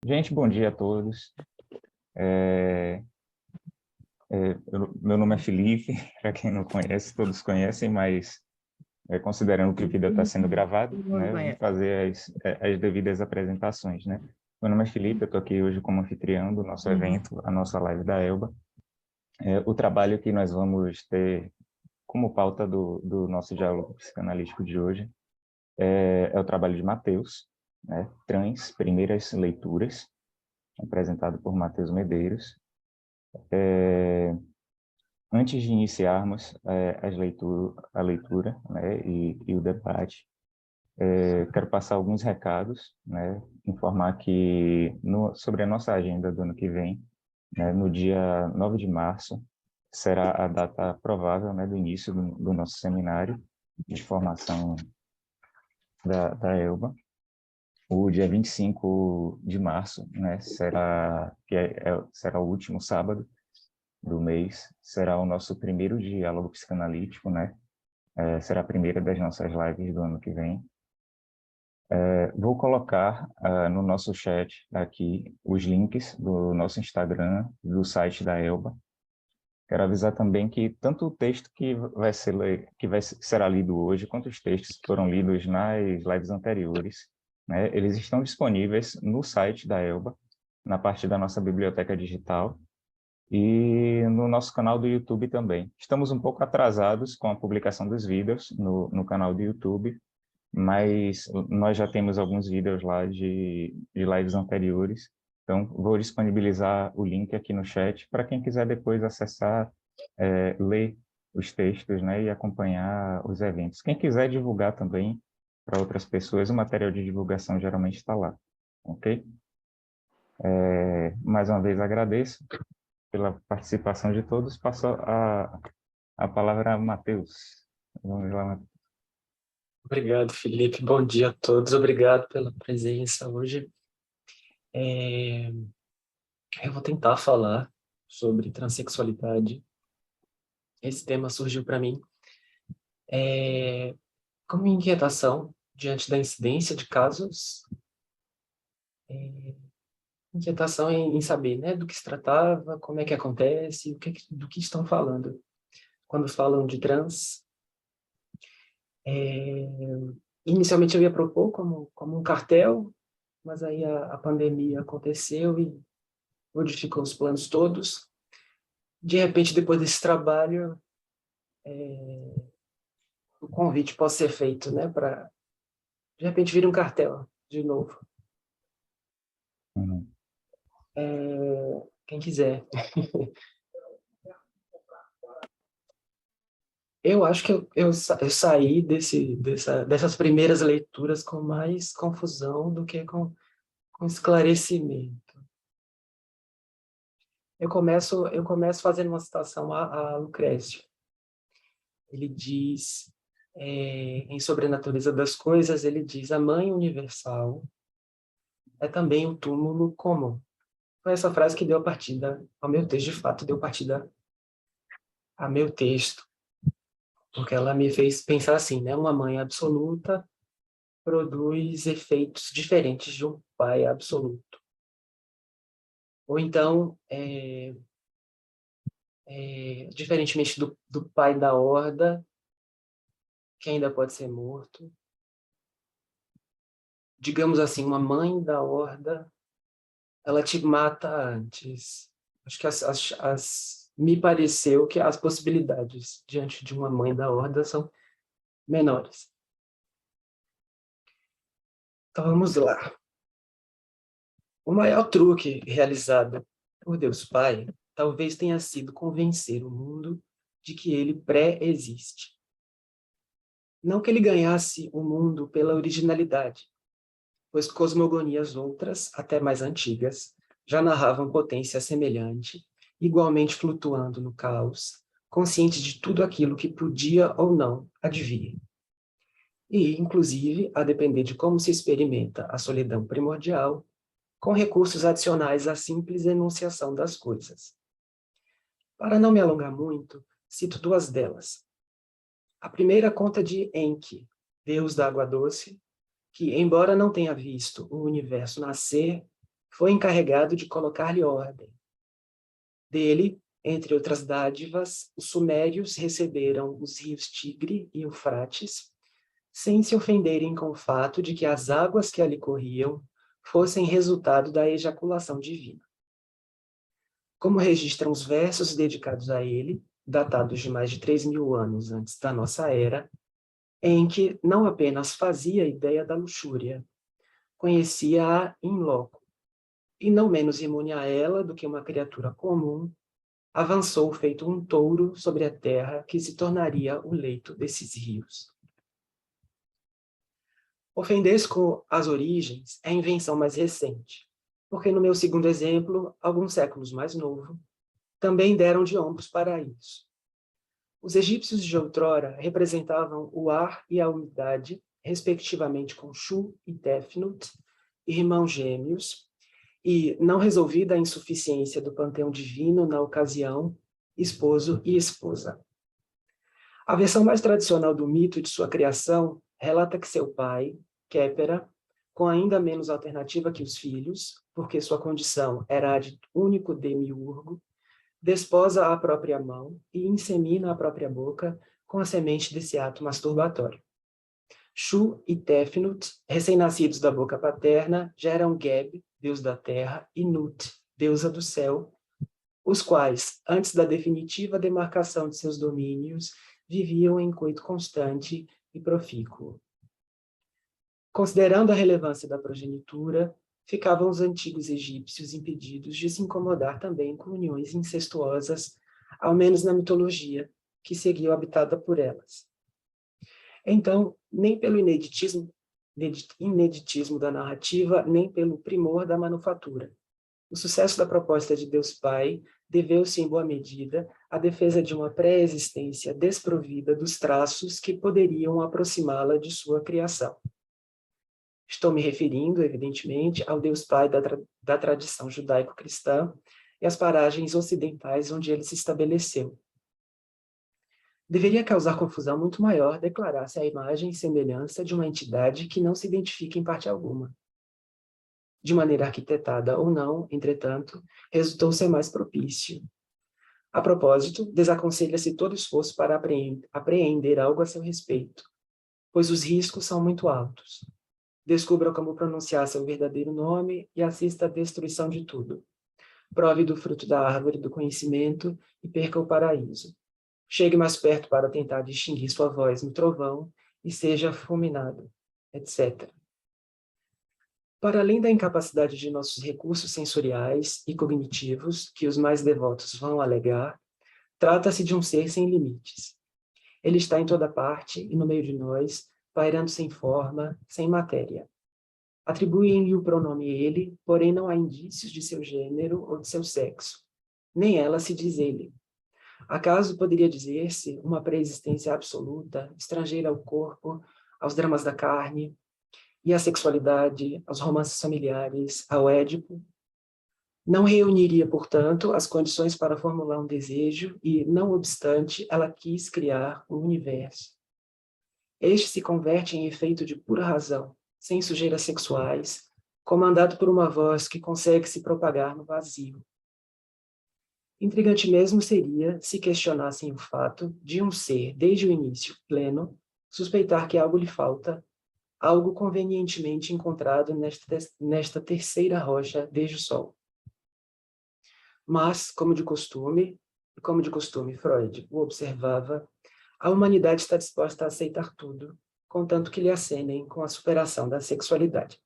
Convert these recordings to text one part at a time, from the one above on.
Gente, bom dia a todos. Meu nome é Felipe, para quem não conhece, todos conhecem, mas considerando que o vídeo está sendo gravado, né, vamos fazer as devidas apresentações, né? Meu nome é Felipe, eu estou aqui hoje como anfitrião do nosso evento, a nossa live da Elba. O trabalho que nós vamos ter como pauta do nosso diálogo psicanalítico de hoje é o trabalho de Mateus, né? Trans, Primeiras Leituras, apresentado por Mateus Medeiros. Antes de iniciarmos a leitura, né, e o debate, quero passar alguns recados, né, informar que sobre a nossa agenda do ano que vem, né, no dia 9 de março, será a data provável, né, do início do nosso seminário de formação da ELBA. O dia 25 de março, né, será o último sábado do mês, será o nosso primeiro diálogo psicanalítico, né? Será a primeira das nossas lives do ano que vem. Vou colocar no nosso chat aqui os links do nosso Instagram, do site da Elba. Quero avisar também que tanto o texto que será lido hoje, quanto os textos que foram lidos nas lives anteriores, né, eles estão disponíveis no site da Elba, na parte da nossa biblioteca digital, e no nosso canal do YouTube também. Estamos um pouco atrasados com a publicação dos vídeos no canal do YouTube, mas nós já temos alguns vídeos lá de lives anteriores, então vou disponibilizar o link aqui no chat para quem quiser depois acessar, ler os textos, né, e acompanhar os eventos. Quem quiser divulgar também para outras pessoas, o material de divulgação geralmente está lá, ok? Mais uma vez agradeço pela participação de todos. Passo a palavra a Matheus. Vamos lá, Matheus. Obrigado, Felipe. Bom dia a todos. Obrigado pela presença hoje. Eu vou tentar falar sobre transexualidade. Esse tema surgiu para mim como inquietação diante da incidência de casos, inquietação em saber, né, do que se tratava, como é que acontece, do que estão falando. Quando falam de trans, inicialmente eu ia propor como um cartel, mas aí a pandemia aconteceu e modificou os planos todos. De repente, depois desse trabalho, o convite pode ser feito, né, para, de repente, vir um cartel de novo. Uhum. Quem quiser. Eu acho que eu saí dessas primeiras leituras com mais confusão do que com esclarecimento. Eu começo fazendo uma citação a Lucrécio. Ele diz, em Sobre a Natureza das Coisas, ele diz: a mãe universal é também um túmulo comum. Foi essa frase que deu a partida ao meu texto, de fato, deu partida a meu texto, porque ela me fez pensar assim, né? Uma mãe absoluta produz efeitos diferentes de um pai absoluto. Ou então, diferentemente do pai da horda, que ainda pode ser morto, digamos assim, uma mãe da horda, ela te mata antes. Acho que me pareceu que as possibilidades diante de uma mãe da horda são menores. Então vamos lá. O maior truque realizado por Deus Pai talvez tenha sido convencer o mundo de que ele pré-existe. Não que ele ganhasse o mundo pela originalidade, pois cosmogonias outras, até mais antigas, já narravam potência semelhante, igualmente flutuando no caos, consciente de tudo aquilo que podia ou não advir. E, inclusive, a depender de como se experimenta a solidão primordial, com recursos adicionais à simples enunciação das coisas. Para não me alongar muito, cito duas delas. A primeira conta de Enki, deus da água doce, que, embora não tenha visto o universo nascer, foi encarregado de colocar-lhe ordem. Dele, entre outras dádivas, os sumérios receberam os rios Tigre e Eufrates, sem se ofenderem com o fato de que as águas que ali corriam fossem resultado da ejaculação divina. Como registram os versos dedicados a ele, datados de mais de 3.000 anos antes da nossa era, em que não apenas fazia ideia da luxúria, conhecia-a in loco, e não menos imune a ela do que uma criatura comum, avançou feito um touro sobre a terra que se tornaria o leito desses rios. Ofender-se com as origens é a invenção mais recente, porque no meu segundo exemplo, alguns séculos mais novo, também deram de ombros para isso. Os egípcios de outrora representavam o ar e a umidade, respectivamente com Shu e Tefnut, irmãos gêmeos, e, não resolvida a insuficiência do panteão divino na ocasião, esposo e esposa. A versão mais tradicional do mito de sua criação relata que seu pai, Képera, com ainda menos alternativa que os filhos, porque sua condição era a de único demiurgo, desposa a própria mão e insemina a própria boca com a semente desse ato masturbatório. Shu e Tefnut, recém-nascidos da boca paterna, geram Geb, deus da terra, e Nut, deusa do céu, os quais, antes da definitiva demarcação de seus domínios, viviam em coito constante e profícuo. Considerando a relevância da progenitura, ficavam os antigos egípcios impedidos de se incomodar também com uniões incestuosas, ao menos na mitologia, que seguiu habitada por elas. Então, nem pelo ineditismo da narrativa, nem pelo primor da manufatura. O sucesso da proposta de Deus Pai deveu-se, em boa medida, à defesa de uma pré-existência desprovida dos traços que poderiam aproximá-la de sua criação. Estou me referindo, evidentemente, ao Deus Pai da tradição judaico-cristã e às paragens ocidentais onde ele se estabeleceu. Deveria causar confusão muito maior declarar-se a imagem e semelhança de uma entidade que não se identifica em parte alguma. De maneira arquitetada ou não, entretanto, resultou ser mais propício. A propósito, desaconselha-se todo esforço para apreender algo a seu respeito, pois os riscos são muito altos. Descubra como pronunciar seu verdadeiro nome e assista à destruição de tudo. Prove do fruto da árvore do conhecimento e perca o paraíso. Chegue mais perto para tentar distinguir sua voz no trovão e seja fulminado, etc. Para além da incapacidade de nossos recursos sensoriais e cognitivos, que os mais devotos vão alegar, trata-se de um ser sem limites. Ele está em toda parte e no meio de nós, pairando sem forma, sem matéria. Atribuem-lhe o pronome ele, porém não há indícios de seu gênero ou de seu sexo. Nem ela se diz ele. Acaso poderia dizer-se uma pré-existência absoluta, estrangeira ao corpo, aos dramas da carne, e à sexualidade, aos romances familiares, ao Édipo? Não reuniria, portanto, as condições para formular um desejo e, não obstante, ela quis criar o universo. Este se converte em efeito de pura razão, sem sujeiras sexuais, comandado por uma voz que consegue se propagar no vazio. Intrigante mesmo seria, se questionassem o fato de um ser, desde o início, pleno, suspeitar que algo lhe falta, algo convenientemente encontrado nesta terceira rocha desde o Sol. Mas, como de costume Freud o observava, a humanidade está disposta a aceitar tudo, contanto que lhe acenem com a superação da sexualidade.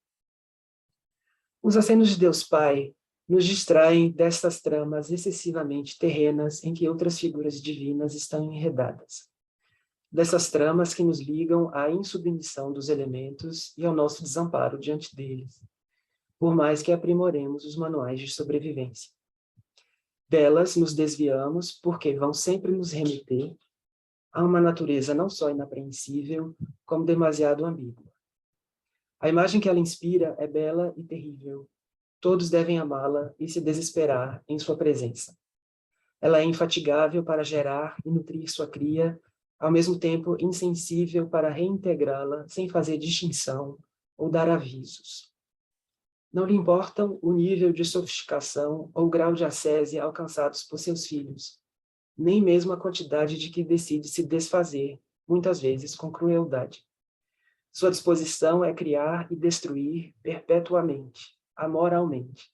Os acenos de Deus Pai nos distraem destas tramas excessivamente terrenas em que outras figuras divinas estão enredadas. Dessas tramas que nos ligam à insubmissão dos elementos e ao nosso desamparo diante deles, por mais que aprimoremos os manuais de sobrevivência. Delas nos desviamos porque vão sempre nos remeter a uma natureza não só inapreensível, como demasiado ambígua. A imagem que ela inspira é bela e terrível. Todos devem amá-la e se desesperar em sua presença. Ela é infatigável para gerar e nutrir sua cria, ao mesmo tempo insensível para reintegrá-la sem fazer distinção ou dar avisos. Não lhe importam o nível de sofisticação ou o grau de ascese alcançados por seus filhos, nem mesmo a quantidade de que decide se desfazer, muitas vezes com crueldade. Sua disposição é criar e destruir perpetuamente, amoralmente.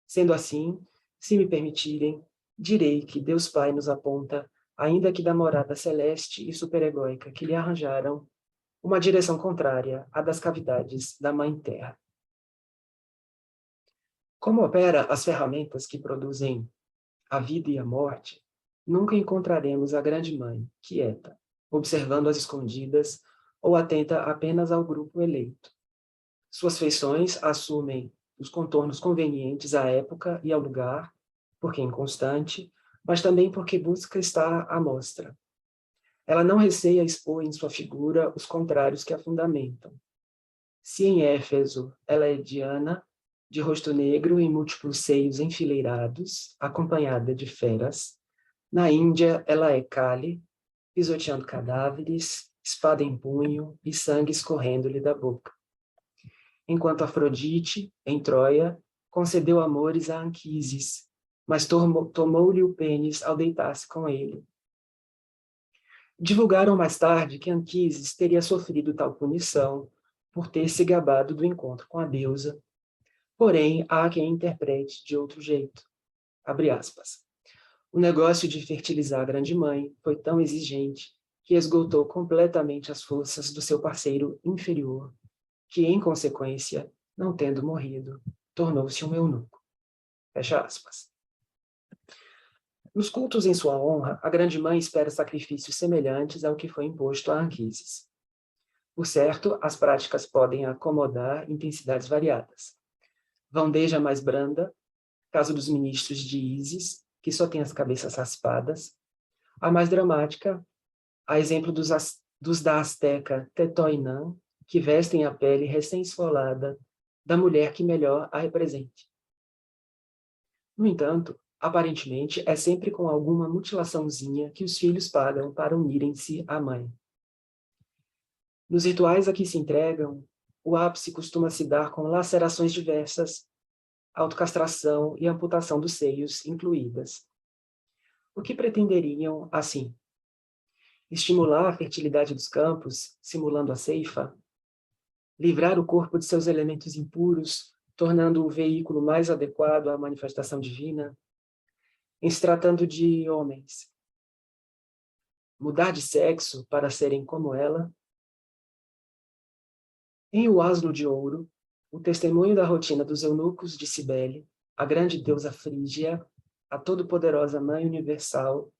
Sendo assim, se me permitirem, direi que Deus Pai nos aponta, ainda que da morada celeste e superegóica que lhe arranjaram, uma direção contrária à das cavidades da Mãe Terra. Como opera as ferramentas que produzem a vida e a morte, nunca encontraremos a grande mãe, quieta, observando as escondidas ou atenta apenas ao grupo eleito. Suas feições assumem os contornos convenientes à época e ao lugar, porque inconstante, mas também porque busca estar à mostra. Ela não receia expor em sua figura os contrários que a fundamentam. Se em Éfeso ela é Diana, de rosto negro e múltiplos seios enfileirados, acompanhada de feras, na Índia ela é Kali, pisoteando cadáveres, espada em punho e sangue escorrendo-lhe da boca. Enquanto Afrodite, em Troia, concedeu amores a Anquises, mas tomou-lhe o pênis ao deitar-se com ele. Divulgaram mais tarde que Anquises teria sofrido tal punição por ter se gabado do encontro com a deusa, porém há quem interprete de outro jeito. Abre aspas. O negócio de fertilizar a grande mãe foi tão exigente que esgotou completamente as forças do seu parceiro inferior, que, em consequência, não tendo morrido, tornou-se um eunuco. Fecha aspas. Nos cultos em sua honra, a grande mãe espera sacrifícios semelhantes ao que foi imposto a Anquises. Por certo, as práticas podem acomodar intensidades variadas. Vão desde a mais branda, caso dos ministros de Ísis, que só têm as cabeças raspadas, a mais dramática, a exemplo dos da asteca Tetoinã, que vestem a pele recém-esfolada da mulher que melhor a represente. No entanto, aparentemente, é sempre com alguma mutilaçãozinha que os filhos pagam para unirem-se à mãe. Nos rituais a que se entregam, o ápice costuma se dar com lacerações diversas, autocastração e amputação dos seios incluídas. O que pretenderiam, assim? Estimular a fertilidade dos campos, simulando a ceifa? Livrar o corpo de seus elementos impuros, tornando-o o veículo mais adequado à manifestação divina? Em se tratando de homens, mudar de sexo para serem como ela? Em O Asno de Ouro, o testemunho da rotina dos eunucos de Cibele, a grande deusa frígia, a todo-poderosa Mãe Universal,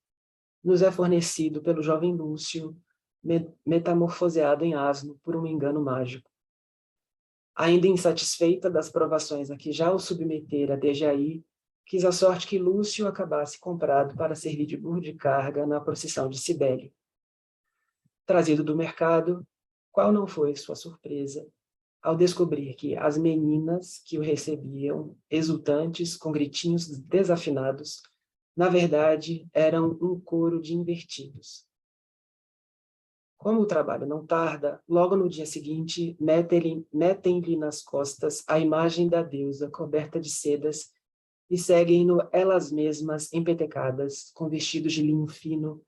nos é fornecido pelo jovem Lúcio, metamorfoseado em asno por um engano mágico. Ainda insatisfeita das provações a que já o submetera desde aí, quis a sorte que Lúcio acabasse comprado para servir de burro de carga na procissão de Cibele. Trazido do mercado, qual não foi sua surpresa ao descobrir que as meninas que o recebiam, exultantes, com gritinhos desafinados, na verdade eram um coro de invertidos. Como o trabalho não tarda, logo no dia seguinte, metem-lhe nas costas a imagem da deusa coberta de sedas e seguem-no elas mesmas empetecadas, com vestidos de linho fino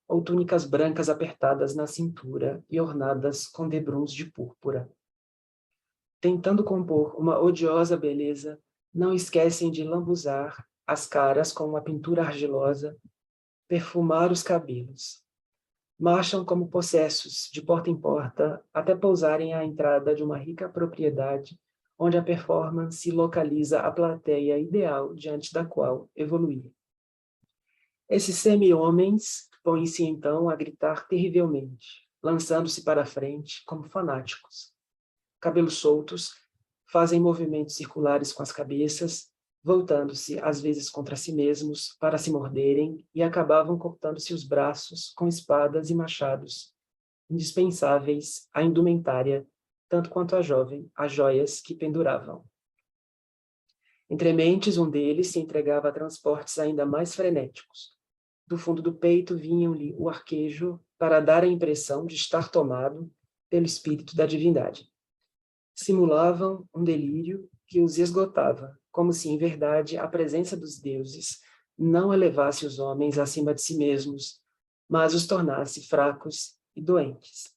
ou túnicas brancas apertadas na cintura e ornadas com debruns de púrpura. Tentando compor uma odiosa beleza, não esquecem de lambuzar as caras com uma pintura argilosa, perfumar os cabelos. Marcham como possessos, de porta em porta, até pousarem à entrada de uma rica propriedade, onde a performance localiza a plateia ideal diante da qual evoluir. Esses semi-homens põem-se então a gritar terrivelmente, lançando-se para a frente como fanáticos. Cabelos soltos, fazem movimentos circulares com as cabeças, voltando-se às vezes contra si mesmos para se morderem e acabavam cortando-se os braços com espadas e machados, indispensáveis à indumentária, tanto quanto as joias que penduravam. Entre mentes, um deles se entregava a transportes ainda mais frenéticos. Do fundo do peito vinham-lhe o arquejo para dar a impressão de estar tomado pelo espírito da divindade. Simulavam um delírio que os esgotava, como se, em verdade, a presença dos deuses não elevasse os homens acima de si mesmos, mas os tornasse fracos e doentes.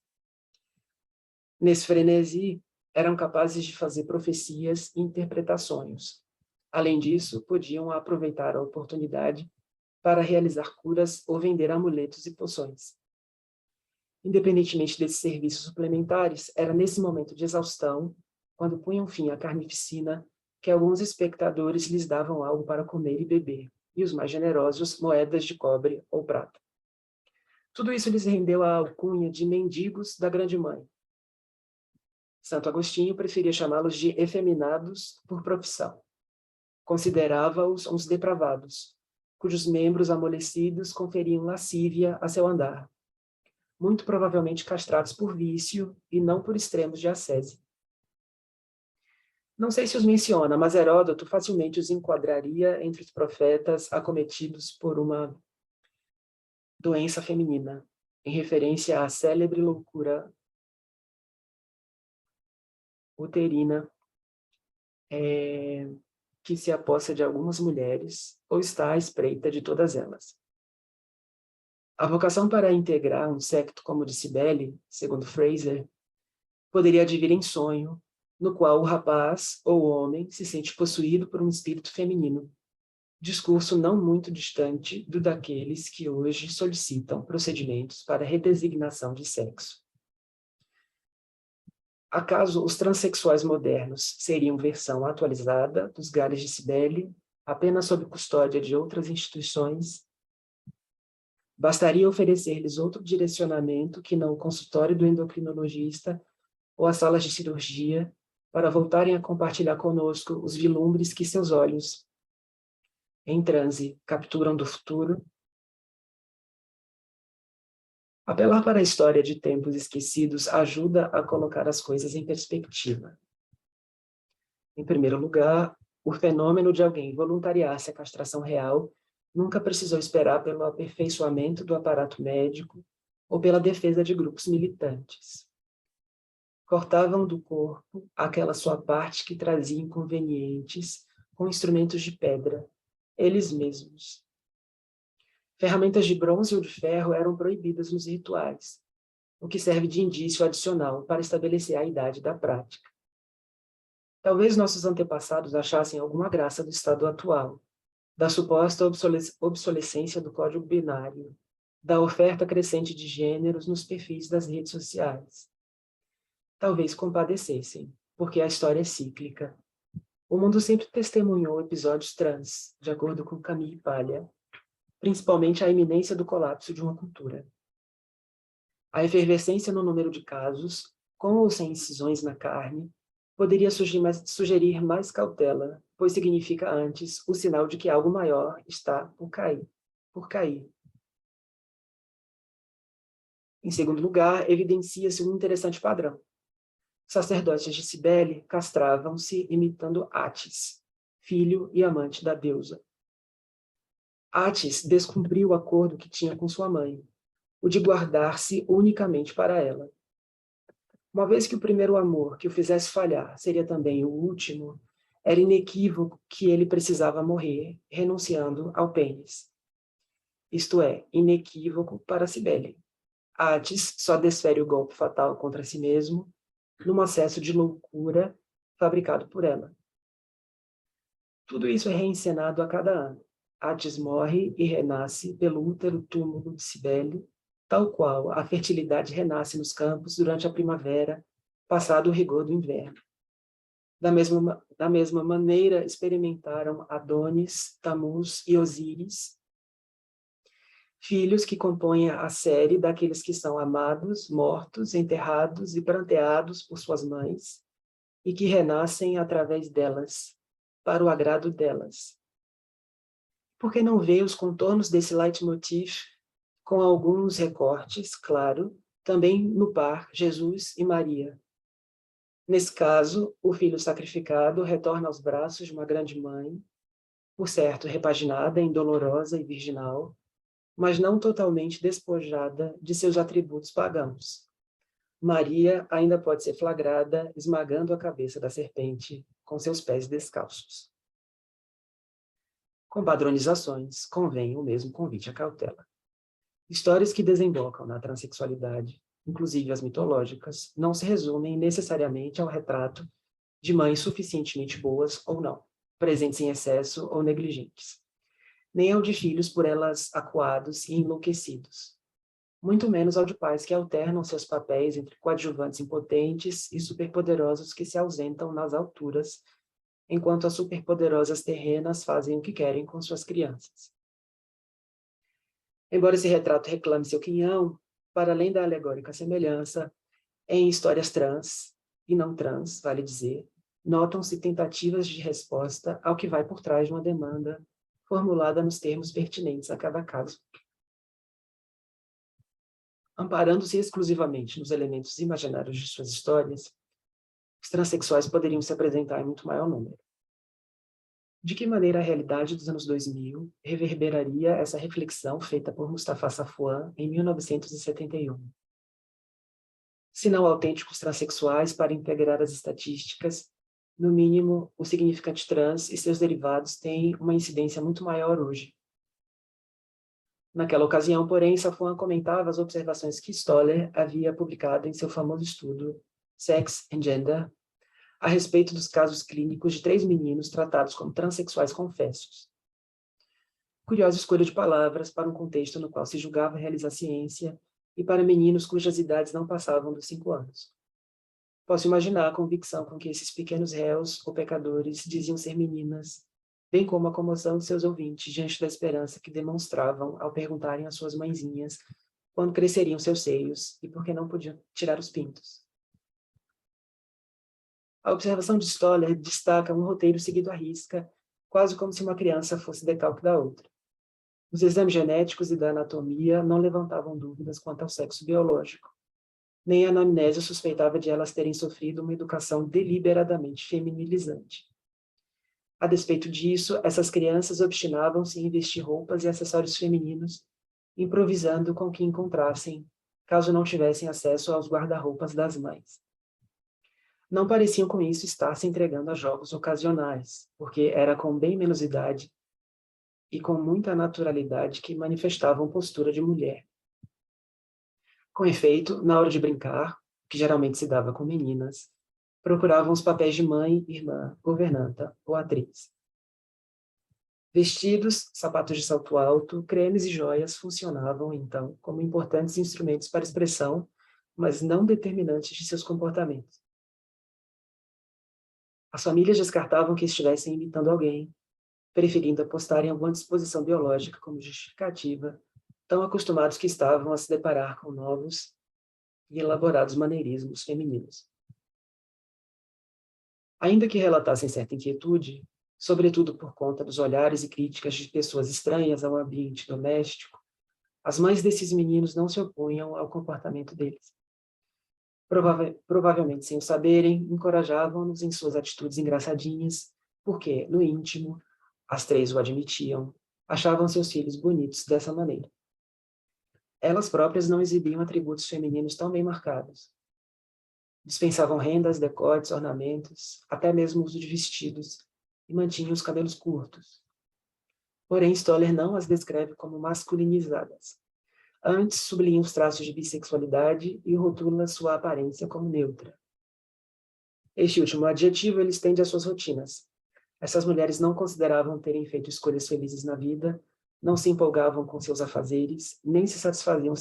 Nesse frenesi, eram capazes de fazer profecias e interpretar sonhos. Além disso, podiam aproveitar a oportunidade para realizar curas ou vender amuletos e poções. Independentemente desses serviços suplementares, era nesse momento de exaustão, quando punham fim à carnificina, que alguns espectadores lhes davam algo para comer e beber, e os mais generosos, moedas de cobre ou prata. Tudo isso lhes rendeu a alcunha de mendigos da Grande Mãe. Santo Agostinho preferia chamá-los de efeminados por profissão. Considerava-os uns depravados, cujos membros amolecidos conferiam lascívia a seu andar, muito provavelmente castrados por vício e não por extremos de ascese. Não sei se os menciona, mas Heródoto facilmente os enquadraria entre os profetas acometidos por uma doença feminina, em referência à célebre loucura uterina que se apossa de algumas mulheres ou está à espreita de todas elas. A vocação para integrar um secto como o de Cibele, segundo Fraser, poderia advir em sonho, no qual o rapaz ou o homem se sente possuído por um espírito feminino, discurso não muito distante do daqueles que hoje solicitam procedimentos para redesignação de sexo. Acaso os transexuais modernos seriam versão atualizada dos galhos de Cibele, apenas sob custódia de outras instituições? Bastaria oferecer-lhes outro direcionamento que não o consultório do endocrinologista ou as salas de cirurgia, para voltarem a compartilhar conosco os vilumbres que seus olhos, em transe, capturam do futuro? Apelar para a história de tempos esquecidos ajuda a colocar as coisas em perspectiva. Em primeiro lugar, o fenômeno de alguém voluntariar-se à castração real nunca precisou esperar pelo aperfeiçoamento do aparato médico ou pela defesa de grupos militantes. Cortavam do corpo aquela sua parte que trazia inconvenientes com instrumentos de pedra, eles mesmos. Ferramentas de bronze ou de ferro eram proibidas nos rituais, o que serve de indício adicional para estabelecer a idade da prática. Talvez nossos antepassados achassem alguma graça do estado atual, da suposta obsolescência do código binário, da oferta crescente de gêneros nos perfis das redes sociais. Talvez compadecessem, porque a história é cíclica. O mundo sempre testemunhou episódios trans, de acordo com Camille Paglia, principalmente a iminência do colapso de uma cultura. A efervescência no número de casos, com ou sem incisões na carne, poderia sugerir mais cautela, pois significa antes o sinal de que algo maior está por cair. Em segundo lugar, evidencia-se um interessante padrão. Sacerdotes de Cibele castravam-se imitando Atis, filho e amante da deusa. Atis descumpriu o acordo que tinha com sua mãe, o de guardar-se unicamente para ela. Uma vez que o primeiro amor que o fizesse falhar seria também o último, era inequívoco que ele precisava morrer, renunciando ao pênis. Isto é, inequívoco para Cibele. Atis só desfere o golpe fatal contra si mesmo num acesso de loucura fabricado por ela. Tudo isso é reencenado a cada ano. Atis morre e renasce pelo útero túmulo de Cibele, tal qual a fertilidade renasce nos campos durante a primavera, passado o rigor do inverno. Da mesma maneira, experimentaram Adonis, Tamuz e Osíris, filhos que compõem a série daqueles que são amados, mortos, enterrados e pranteados por suas mães, e que renascem através delas, para o agrado delas. Por que não ver os contornos desse leitmotiv com alguns recortes, claro, também no par Jesus e Maria? Nesse caso, o filho sacrificado retorna aos braços de uma grande mãe, por certo repaginada, indolorosa e virginal, mas não totalmente despojada de seus atributos pagãos. Maria ainda pode ser flagrada esmagando a cabeça da serpente com seus pés descalços. Com padronizações, convém o mesmo convite à cautela. Histórias que desembocam na transexualidade, inclusive as mitológicas, não se resumem necessariamente ao retrato de mães suficientemente boas ou não, presentes em excesso ou negligentes, nem ao de filhos por elas acuados e enlouquecidos, muito menos ao de pais que alternam seus papéis entre coadjuvantes impotentes e superpoderosos que se ausentam nas alturas, enquanto as superpoderosas terrenas fazem o que querem com suas crianças. Embora esse retrato reclame seu quinhão, para além da alegórica semelhança, em histórias trans, e não trans, vale dizer, notam-se tentativas de resposta ao que vai por trás de uma demanda formulada nos termos pertinentes a cada caso. Amparando-se exclusivamente nos elementos imaginários de suas histórias, os transexuais poderiam se apresentar em muito maior número. De que maneira a realidade dos anos 2000 reverberaria essa reflexão feita por Mustafa Safwan em 1971? Se não autênticos transexuais para integrar as estatísticas, no mínimo, o significante trans e seus derivados têm uma incidência muito maior hoje. Naquela ocasião, porém, Safwan comentava as observações que Stoller havia publicado em seu famoso estudo Sex and Gender, a respeito dos casos clínicos de 3 meninos tratados como transexuais confessos. Curiosa escolha de palavras para um contexto no qual se julgava realizar ciência e para meninos cujas idades não passavam dos 5 anos. Posso imaginar a convicção com que esses pequenos réus ou pecadores diziam ser meninas, bem como a comoção de seus ouvintes diante da esperança que demonstravam ao perguntarem às suas mãezinhas quando cresceriam seus seios e por que não podiam tirar os pintos. A observação de Stoller destaca um roteiro seguido à risca, quase como se uma criança fosse decalque da outra. Os exames genéticos e da anatomia não levantavam dúvidas quanto ao sexo biológico. Nem a anamnésia suspeitava de elas terem sofrido uma educação deliberadamente feminilizante. A despeito disso, essas crianças obstinavam-se em vestir roupas e acessórios femininos, improvisando com o que encontrassem, caso não tivessem acesso aos guarda-roupas das mães. Não pareciam com isso estar se entregando a jogos ocasionais, porque era com bem menos idade e com muita naturalidade que manifestavam postura de mulher. Com efeito, na hora de brincar, que geralmente se dava com meninas, procuravam os papéis de mãe, irmã, governanta ou atriz. Vestidos, sapatos de salto alto, cremes e joias funcionavam, então, como importantes instrumentos para expressão, mas não determinantes de seus comportamentos. As famílias descartavam que estivessem imitando alguém, preferindo apostarem alguma disposição biológica como justificativa, tão acostumados que estavam a se deparar com novos e elaborados maneirismos femininos. Ainda que relatassem certa inquietude, sobretudo por conta dos olhares e críticas de pessoas estranhas ao ambiente doméstico, as mães desses meninos não se opunham ao comportamento deles. Provavelmente sem o saberem, encorajavam-nos em suas atitudes engraçadinhas, porque, no íntimo, as 3 o admitiam, achavam seus filhos bonitos dessa maneira. Elas próprias não exibiam atributos femininos tão bem marcados. Dispensavam rendas, decotes, ornamentos, até mesmo o uso de vestidos, e mantinham os cabelos curtos. Porém, Stoller não as descreve como masculinizadas. Antes, sublinha os traços de bissexualidade e rotula sua aparência como neutra. Este último adjetivo ele estende às suas rotinas. Essas mulheres não consideravam terem feito escolhas felizes na vida, não se empolgavam com seus afazeres, nem se satisfaziam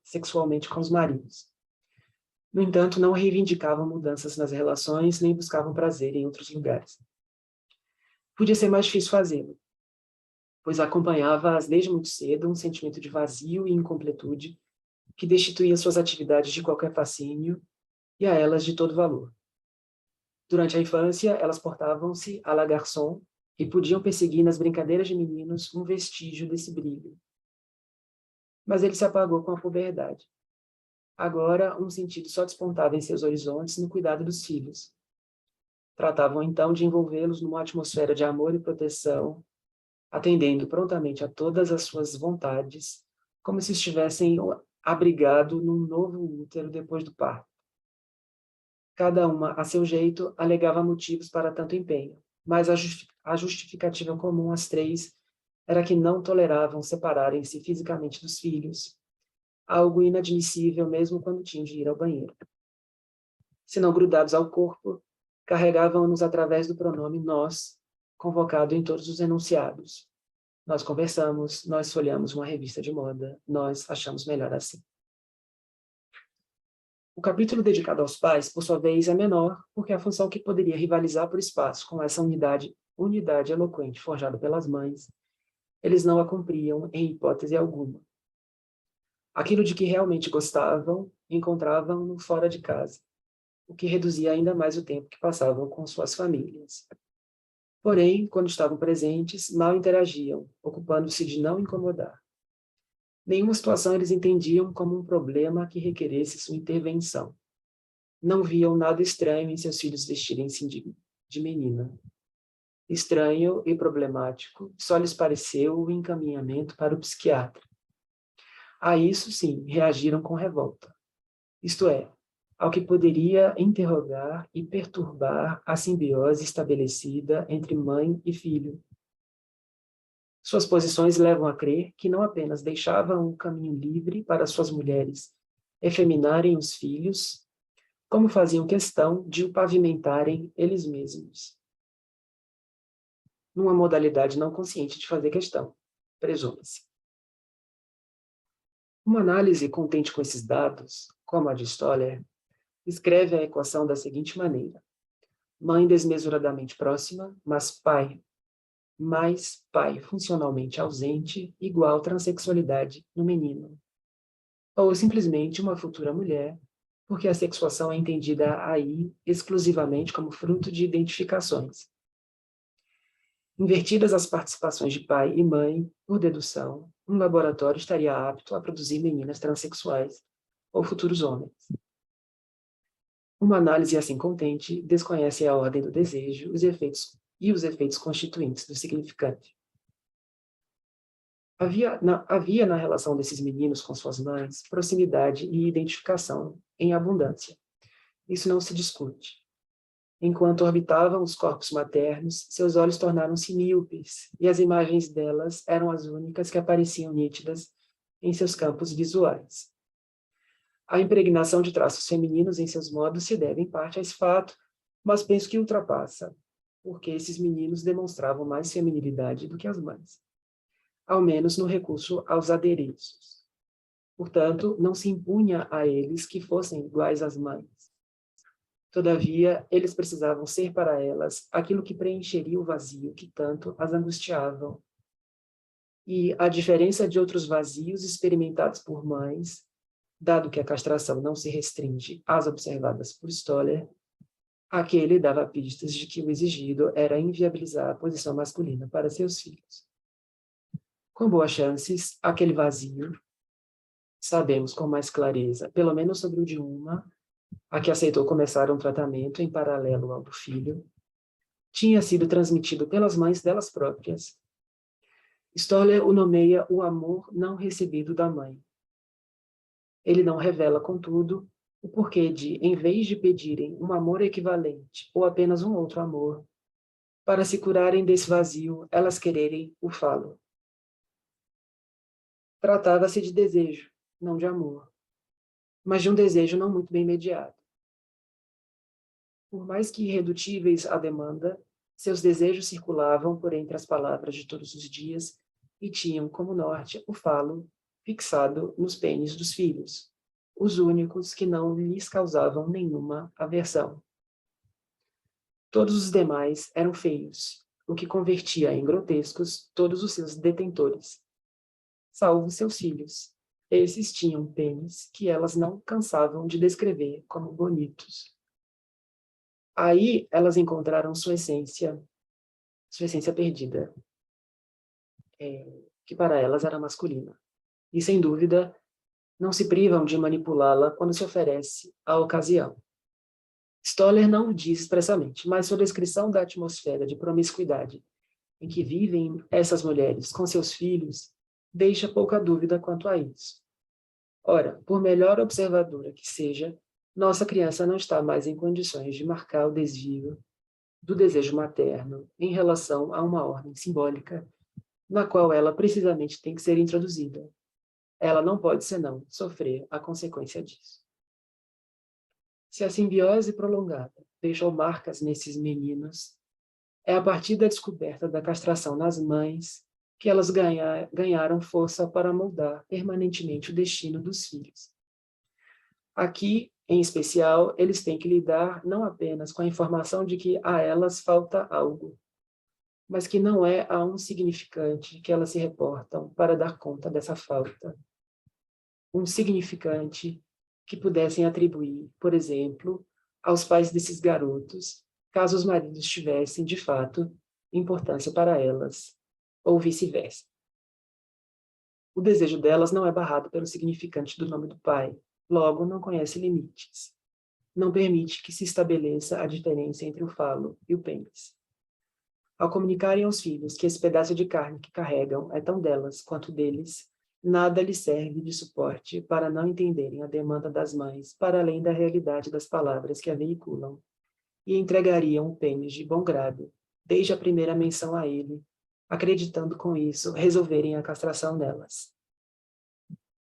sexualmente com os maridos. No entanto, não reivindicavam mudanças nas relações, nem buscavam prazer em outros lugares. Podia ser mais difícil fazê-lo, pois acompanhava-as desde muito cedo um sentimento de vazio e incompletude que destituía suas atividades de qualquer fascínio e a elas de todo valor. Durante a infância, elas portavam-se à la garçon e podiam perseguir nas brincadeiras de meninos um vestígio desse brilho. Mas ele se apagou com a puberdade. Agora, um sentido só despontava em seus horizontes no cuidado dos filhos. Tratavam então de envolvê-los numa atmosfera de amor e proteção, atendendo prontamente a todas as suas vontades, como se estivessem abrigado num novo útero depois do parto. Cada uma, a seu jeito, alegava motivos para tanto empenho, mas a justificativa comum às três era que não toleravam separarem-se fisicamente dos filhos, algo inadmissível mesmo quando tinham de ir ao banheiro. Se não grudados ao corpo, carregavam-nos através do pronome nós, convocado em todos os enunciados. Nós conversamos, nós folheamos uma revista de moda, nós achamos melhor assim. O capítulo dedicado aos pais, por sua vez, é menor, porque a função que poderia rivalizar por espaço com essa unidade eloquente forjada pelas mães, eles não a cumpriam em hipótese alguma. Aquilo de que realmente gostavam, encontravam-no fora de casa, o que reduzia ainda mais o tempo que passavam com suas famílias. Porém, quando estavam presentes, mal interagiam, ocupando-se de não incomodar. Nenhuma situação eles entendiam como um problema que requeresse sua intervenção. Não viam nada estranho em seus filhos vestirem-se de menina. Estranho e problemático só lhes pareceu o encaminhamento para o psiquiatra. A isso, sim, reagiram com revolta. Isto é, ao que poderia interrogar e perturbar a simbiose estabelecida entre mãe e filho. Suas posições levam a crer que não apenas deixavam um caminho livre para suas mulheres efeminarem os filhos, como faziam questão de o pavimentarem eles mesmos. Numa modalidade não consciente de fazer questão, presume-se. Uma análise contente com esses dados, como a de Stoller, escreve a equação da seguinte maneira: mãe desmesuradamente próxima, mas pai, mais pai funcionalmente ausente, igual transexualidade no menino. Ou simplesmente uma futura mulher, porque a sexuação é entendida aí exclusivamente como fruto de identificações. Invertidas as participações de pai e mãe, por dedução, um laboratório estaria apto a produzir meninas transexuais ou futuros homens. Uma análise assim contente desconhece a ordem do desejo, os efeitos constituintes do significante. Havia na relação desses meninos com suas mães proximidade e identificação em abundância. Isso não se discute. Enquanto orbitavam os corpos maternos, seus olhos tornaram-se míopes, e as imagens delas eram as únicas que apareciam nítidas em seus campos visuais. A impregnação de traços femininos em seus modos se deve, em parte, a esse fato, mas penso que ultrapassa, porque esses meninos demonstravam mais feminilidade do que as mães, ao menos no recurso aos adereços. Portanto, não se impunha a eles que fossem iguais às mães. Todavia, eles precisavam ser para elas aquilo que preencheria o vazio que tanto as angustiavam. E, à diferença de outros vazios experimentados por mães, dado que a castração não se restringe às observadas por Stoller, aquele dava pistas de que o exigido era inviabilizar a posição masculina para seus filhos. Com boas chances, aquele vazio, sabemos com mais clareza, pelo menos sobre o de uma, a que aceitou começar um tratamento em paralelo ao do filho, tinha sido transmitido pelas mães delas próprias. Stoller o nomeia o amor não recebido da mãe. Ele não revela, contudo, o porquê de, em vez de pedirem um amor equivalente ou apenas um outro amor, para se curarem desse vazio, elas quererem o falo. Tratava-se de desejo, não de amor, mas de um desejo não muito bem mediado. Por mais que irredutíveis à demanda, seus desejos circulavam por entre as palavras de todos os dias e tinham como norte o falo fixado nos pênis dos filhos, os únicos que não lhes causavam nenhuma aversão. Todos os demais eram feios, o que convertia em grotescos todos os seus detentores, salvo seus filhos. Esses tinham pênis que elas não cansavam de descrever como bonitos. Aí elas encontraram sua essência perdida, que para elas era masculina. E, sem dúvida, não se privam de manipulá-la quando se oferece a ocasião. Stoller não o diz expressamente, mas sua descrição da atmosfera de promiscuidade em que vivem essas mulheres com seus filhos deixa pouca dúvida quanto a isso. Ora, por melhor observadora que seja, Nossa criança não está mais em condições de marcar o desvio do desejo materno em relação a uma ordem simbólica na qual ela precisamente tem que ser introduzida. Ela não pode, senão, sofrer a consequência disso. Se a simbiose prolongada deixou marcas nesses meninos, é a partir da descoberta da castração nas mães que elas ganharam força para moldar permanentemente o destino dos filhos. Aqui, em especial, eles têm que lidar não apenas com a informação de que a elas falta algo, mas que não é a um significante que elas se reportam para dar conta dessa falta. Um significante que pudessem atribuir, por exemplo, aos pais desses garotos, caso os maridos tivessem, de fato, importância para elas, ou vice-versa. O desejo delas não é barrado pelo significante do nome do pai, logo não conhece limites. Não permite que se estabeleça a diferença entre o falo e o pênis. Ao comunicarem aos filhos que esse pedaço de carne que carregam é tão delas quanto deles, nada lhes serve de suporte para não entenderem a demanda das mães para além da realidade das palavras que a veiculam, e entregariam o pênis de bom grado, desde a primeira menção a ele, acreditando com isso resolverem a castração nelas.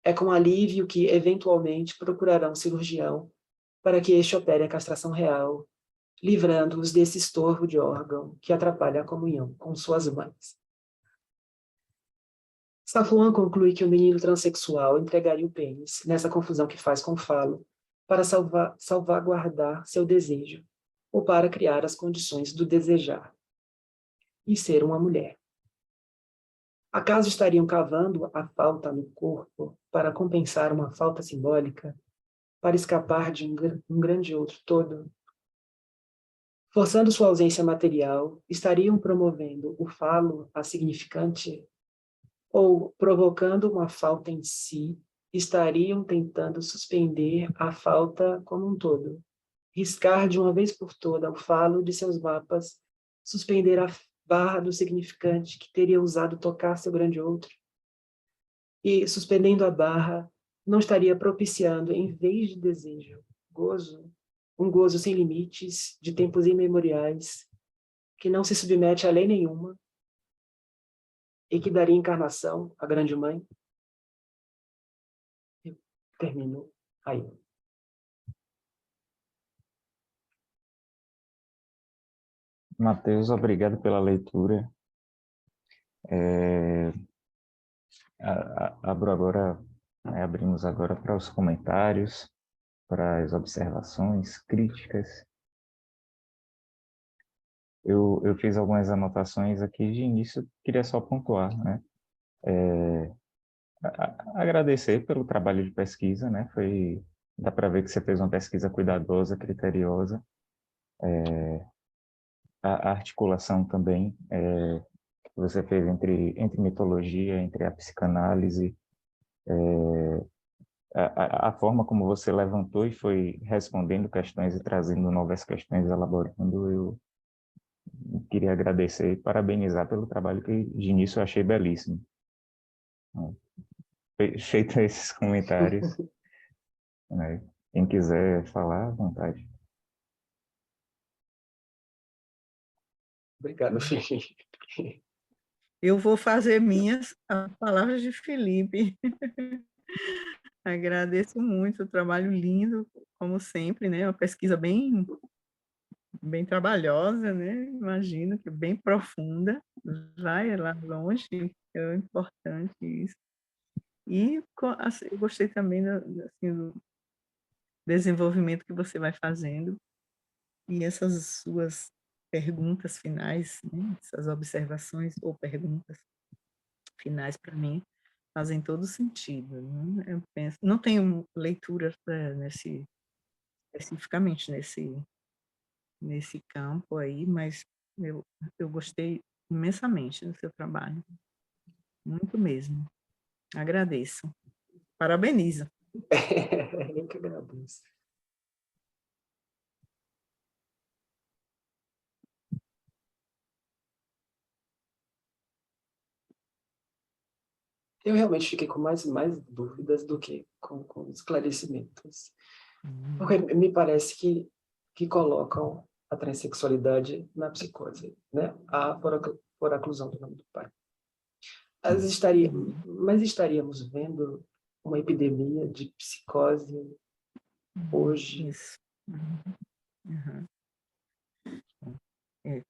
É com alívio que, eventualmente, procurarão um cirurgião para que este opere a castração real, livrando-os desse estorvo de órgão que atrapalha a comunhão com suas mães. Safuan conclui que o menino transexual entregaria o pênis, nessa confusão que faz com o falo, para salvaguardar seu desejo, ou para criar as condições do desejar, e ser uma mulher. Acaso estariam cavando a falta no corpo para compensar uma falta simbólica, para escapar de um grande outro todo? Forçando sua ausência material, estariam promovendo o falo a significante? Ou, provocando uma falta em si, estariam tentando suspender a falta como um todo, riscar de uma vez por toda o falo de seus mapas, suspender a barra do significante que teria usado tocar seu grande outro? E, suspendendo a barra, não estaria propiciando, em vez de desejo, gozo, um gozo sem limites, de tempos imemoriais, que não se submete a lei nenhuma, e que daria encarnação à grande mãe? Eu termino aí. Matheus, obrigado pela leitura. Abro agora, abrimos agora para os comentários, para as observações, críticas. Eu fiz algumas anotações aqui de início, queria só pontuar, né? Agradecer pelo trabalho de pesquisa, né? Dá para ver que você fez uma pesquisa cuidadosa, criteriosa. A articulação também que você fez entre mitologia, entre a psicanálise, a forma como você levantou e foi respondendo questões e trazendo novas questões, elaborando, eu queria agradecer e parabenizar pelo trabalho que de início eu achei belíssimo. Feito esses comentários, né? Quem quiser falar, à vontade. Obrigado, Felipe. Eu vou fazer minhas as palavras de Felipe. Agradeço muito o trabalho lindo, como sempre, né? Uma pesquisa bem trabalhosa, né? Imagino que bem profunda, vai lá longe, é importante isso. E assim, eu gostei também assim, do desenvolvimento que você vai fazendo e essas suas perguntas finais, né? Essas observações ou perguntas finais para mim fazem todo sentido, né? Eu penso, não tenho leitura especificamente nesse campo aí, mas eu gostei imensamente do seu trabalho, muito mesmo. Agradeço. Parabenizo. Eu que agradeço. Eu realmente fiquei com mais dúvidas do que com esclarecimentos. Porque me parece que colocam a transexualidade na psicose, né? Por oclusão do nome do pai. Mas estaríamos vendo uma epidemia de psicose hoje. Isso. Uhum.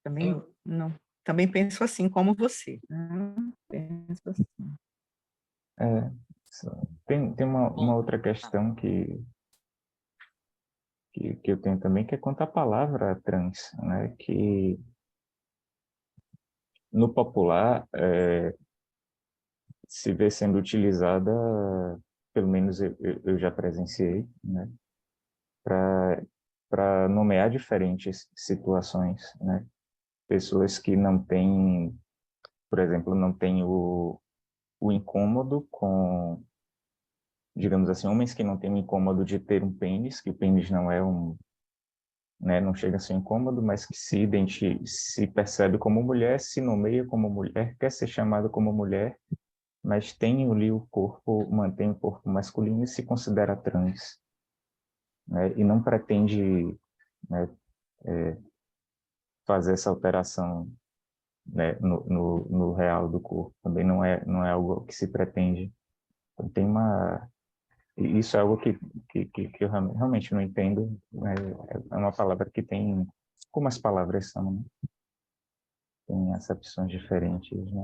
Também, não, também penso assim como você. Né? Penso assim. Tem uma outra questão que eu tenho também, que é quanto à palavra trans, né? Que no popular se vê sendo utilizada, pelo menos eu já presenciei, né? Para nomear diferentes situações, né? Pessoas que não têm, por exemplo, não têm o incômodo com, digamos assim, homens que não têm o incômodo de ter um pênis, que o pênis não é né, não chega a ser incômodo, mas que se percebe como mulher, se nomeia como mulher, quer ser chamado como mulher, mas tem ali o corpo, mantém o corpo masculino e se considera trans, né, e não pretende, né, fazer essa alteração, né, no real do corpo. Também não é algo que se pretende. Então, e isso é algo que eu realmente não entendo. Né? É uma palavra que tem, como as palavras são, né? Tem acepções diferentes. Né?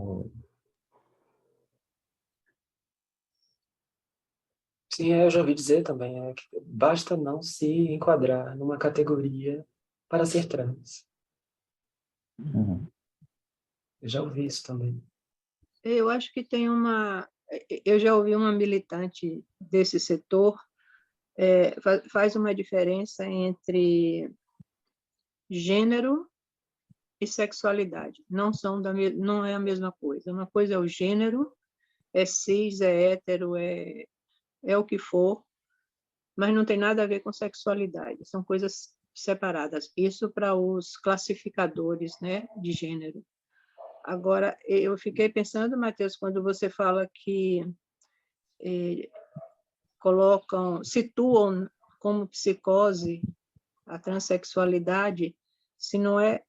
Sim, eu já ouvi dizer também, que basta não se enquadrar numa categoria para ser trans. Uhum. Eu já ouvi isso também. Eu acho que tem eu já ouvi uma militante desse setor, faz uma diferença entre gênero e sexualidade. Não é a mesma coisa. Uma coisa é o gênero, é cis, é hétero, é o que for, mas não tem nada a ver com sexualidade. São coisas separadas. Isso para os classificadores, né, de gênero. Agora, eu fiquei pensando, Matheus, quando você fala que situam como psicose a transexualidade, se não é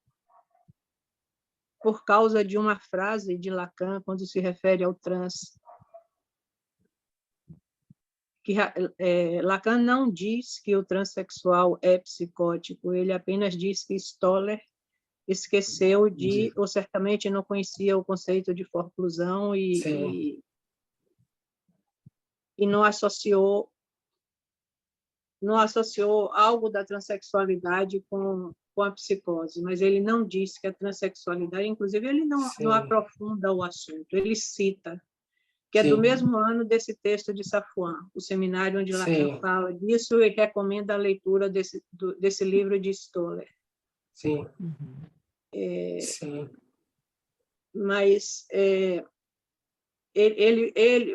por causa de uma frase de Lacan, quando se refere ao trans, que Lacan não diz que o transexual é psicótico, ele apenas diz que Stoller esqueceu ou certamente não conhecia o conceito de forclusão e não associou algo da transexualidade com a psicose, mas ele não diz que a transexualidade, inclusive ele não aprofunda o assunto, ele cita, que é do mesmo ano desse texto de Safwan, o seminário onde Lacan fala disso e recomenda a leitura desse livro de Stoller. Sim. Mas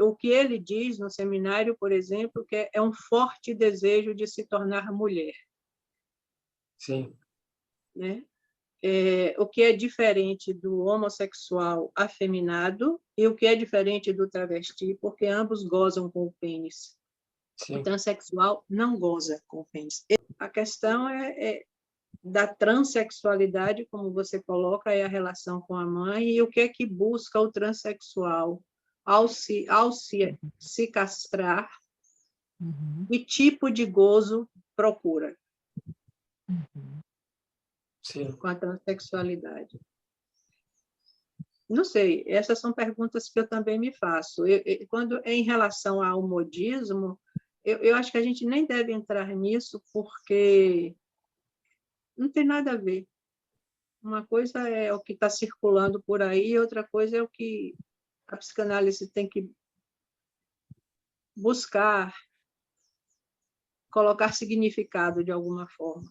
o que ele diz no seminário, por exemplo, que é um forte desejo de se tornar mulher. Sim. Né? O que é diferente do homossexual afeminado e o que é diferente do travesti, porque ambos gozam com o pênis. Sim. O transexual não goza com o pênis. A questão da transexualidade, como você coloca, é a relação com a mãe e o que é que busca o transexual ao se castrar, que tipo de gozo procura. Sim. Com a transexualidade. Não sei, essas são perguntas que eu também me faço. Quando em relação ao modismo, eu acho que a gente nem deve entrar nisso, porque não tem nada a ver. Uma coisa é o que está circulando por aí, outra coisa é o que a psicanálise tem que buscar, colocar significado de alguma forma.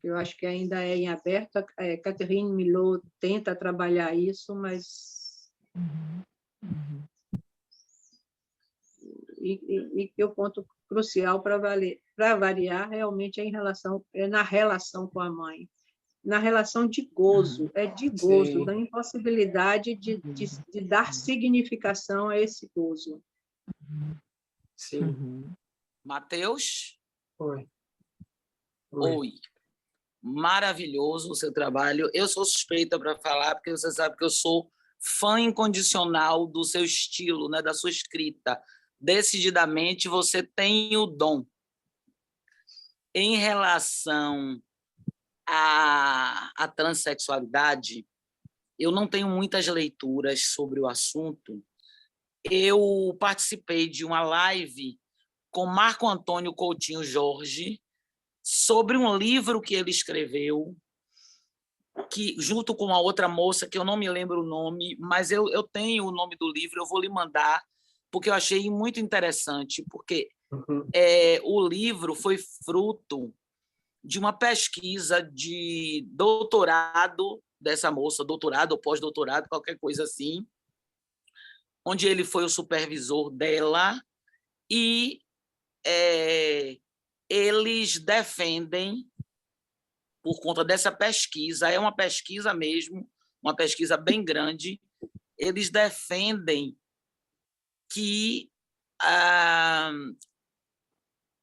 Eu acho que ainda é em aberto. Catherine Milot tenta trabalhar isso, mas... E que o ponto crucial para variar realmente é na relação com a mãe, na relação de gozo, de gozo, da impossibilidade de dar significação a esse gozo. Sim. Uhum. Matheus? Oi. Oi. Maravilhoso o seu trabalho. Eu sou suspeita para falar, porque você sabe que eu sou fã incondicional do seu estilo, né, da sua escrita. Decididamente, você tem o dom. Em relação à transexualidade, eu não tenho muitas leituras sobre o assunto. Eu participei de uma live com Marco Antônio Coutinho Jorge sobre um livro que ele escreveu, que, junto com uma outra moça, que eu não me lembro o nome, mas eu tenho o nome do livro, eu vou lhe mandar, porque eu achei muito interessante, porque o livro foi fruto de uma pesquisa de doutorado dessa moça, doutorado ou pós-doutorado, qualquer coisa assim, onde ele foi o supervisor dela, e eles defendem, por conta dessa pesquisa, é uma pesquisa mesmo, uma pesquisa bem grande, eles defendem que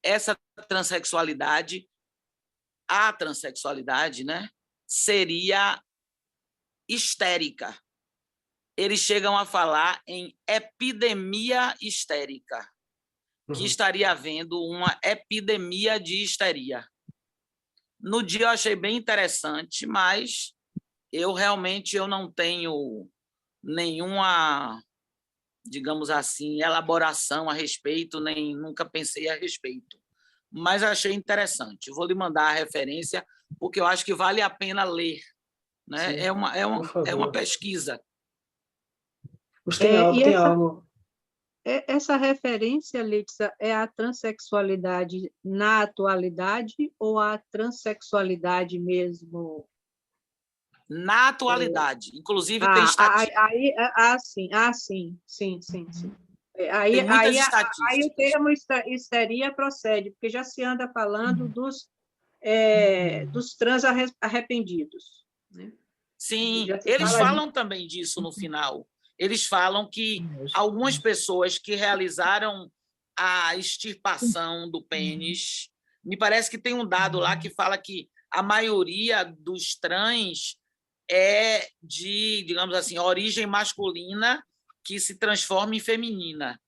essa transexualidade, a transexualidade, né, seria histérica. Eles chegam a falar em epidemia histérica, que estaria havendo uma epidemia de histeria. No dia eu achei bem interessante, mas eu realmente não tenho nenhuma, digamos assim, elaboração a respeito, nem nunca pensei a respeito. Mas achei interessante. Vou lhe mandar a referência, porque eu acho que vale a pena ler, né? Sim, é uma pesquisa. Mas tem algo... Essa referência, Lítica, é a transexualidade na atualidade ou a transexualidade mesmo? Na atualidade. Inclusive, tem estatísticas. Sim. Tem muitas estatísticas. Aí o termo histeria procede, porque já se anda falando dos trans arrependidos. Né? Sim, eles falam também disso no final. Eles falam que algumas pessoas que realizaram a extirpação do pênis, me parece que tem um dado lá que fala que a maioria dos trans é de, digamos assim, origem masculina que se transforma em feminina.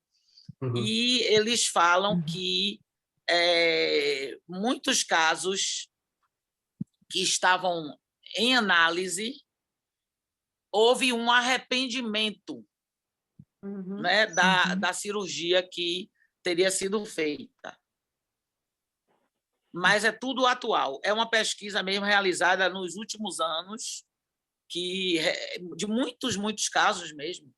E eles falam que muitos casos que estavam em análise, houve um arrependimento, né, da cirurgia que teria sido feita. Mas é tudo atual. É uma pesquisa mesmo realizada nos últimos anos, de muitos casos mesmo,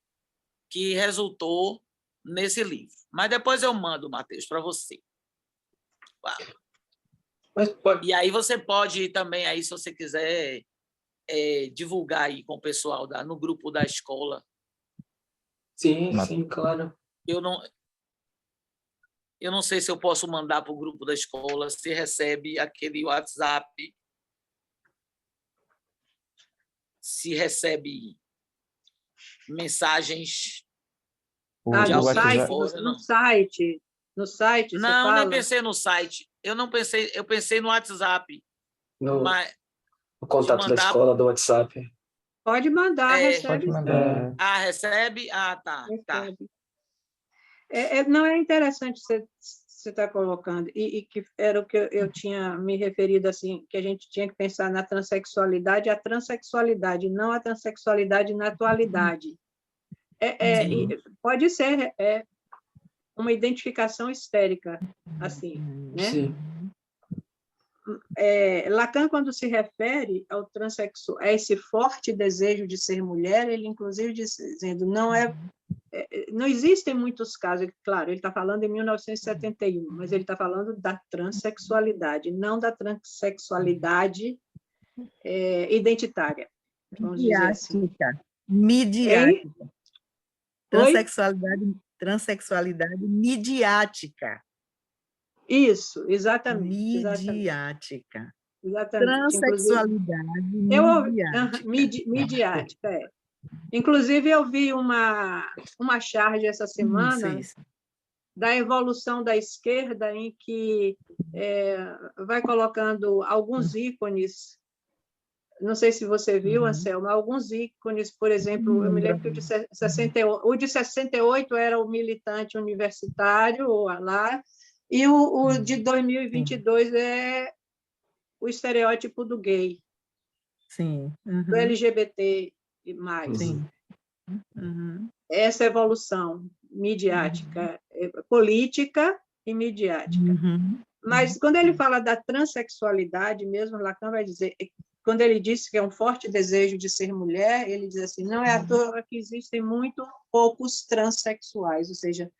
que resultou nesse livro. Mas depois eu mando, Matheus, para você. E aí você pode também, aí, se você quiser, divulgar aí com o pessoal no grupo da escola. Sim, claro. Eu não sei se eu posso mandar para o grupo da escola, se recebe aquele WhatsApp, se recebe mensagens de alguém fora. No site, não, nem pensei no site. Eu pensei no WhatsApp. O contato da escola do WhatsApp. Pode mandar, recebe. Pode mandar. Recebe? Tá. Não é interessante você está colocando, e que era o que eu tinha me referido, assim, que a gente tinha que pensar na transexualidade, a transexualidade, não a transexualidade na atualidade. Pode ser uma identificação histérica, assim, né? Sim. Lacan, quando se refere ao transexual, a esse forte desejo de ser mulher, ele inclusive dizendo não existem muitos casos, claro, ele está falando em 1971, mas ele está falando da transexualidade, não da transexualidade identitária, vamos dizer assim. Midiática. Transexualidade midiática. Isso, exatamente. Midiática. Exatamente. Transexualidade midiática. Inclusive, eu vi uma charge essa semana da evolução da esquerda, em que vai colocando alguns ícones. Não sei se você viu, Anselmo, alguns ícones, por exemplo, eu me lembro que o de 68 era o militante universitário lá, e o de 2022 é o estereótipo do gay, Sim. do LGBT+. Sim. Uhum. Essa evolução midiática, política e midiática. Uhum. Mas, quando ele fala da transexualidade mesmo, Lacan vai dizer, quando ele disse que é um forte desejo de ser mulher, ele diz assim, não é à toa que existem muito poucos transexuais, ou seja,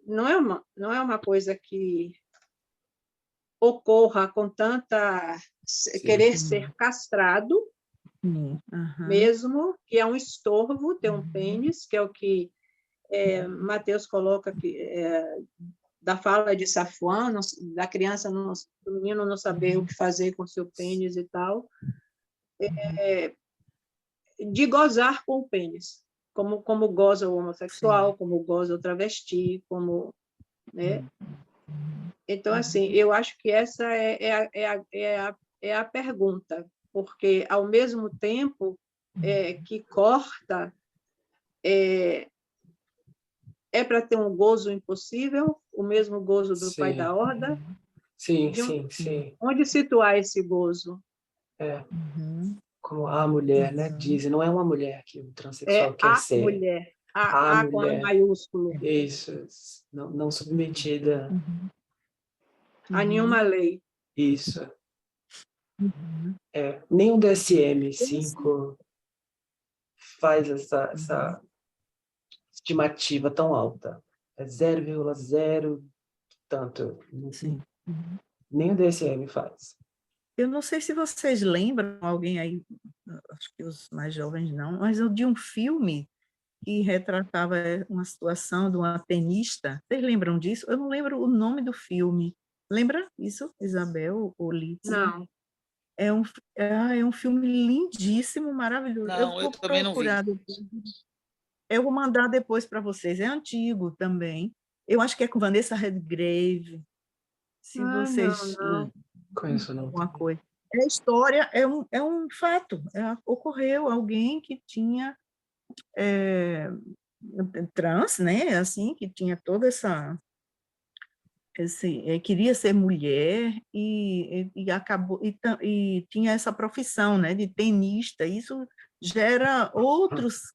não é uma coisa que ocorra com tanta querer ser castrado, mesmo, que é um estorvo ter um pênis, que é o que Mateus coloca da fala de Safwan, da criança, do menino não saber o que fazer com seu pênis e tal, de gozar com o pênis, como goza o homossexual, Sim. como goza o travesti, como, né? Então, assim, eu acho que essa é a pergunta, porque, ao mesmo tempo que corta, é para ter um gozo impossível, o mesmo gozo do pai da horda. Sim. Onde situar esse gozo? Como a mulher, né? Dizem, não é uma mulher que o transexual quer A ser. mulher, A A com A mulher. maiúsculo. Isso, não submetida. A nenhuma lei. Isso. Nem o DSM-5 faz essa estimativa tão alta. É 0,0 tanto. Sim. Nem o DSM faz. Eu não sei se vocês lembram, alguém aí, acho que os mais jovens não, mas de um filme que retratava uma situação de uma tenista. Vocês lembram disso? Eu não lembro o nome do filme. Lembra isso, Isabel ou Litz? Não. É um filme lindíssimo, maravilhoso. Não, eu também não vi. Eu vou mandar depois para vocês. É antigo também. Eu acho que é com Vanessa Redgrave. Se vocês... Não. Conheço não. Alguma coisa. A história é um fato. Ocorreu alguém que tinha trans, né? Assim, que tinha toda queria ser mulher e acabou e tinha essa profissão, né, de tenista. Isso gera outras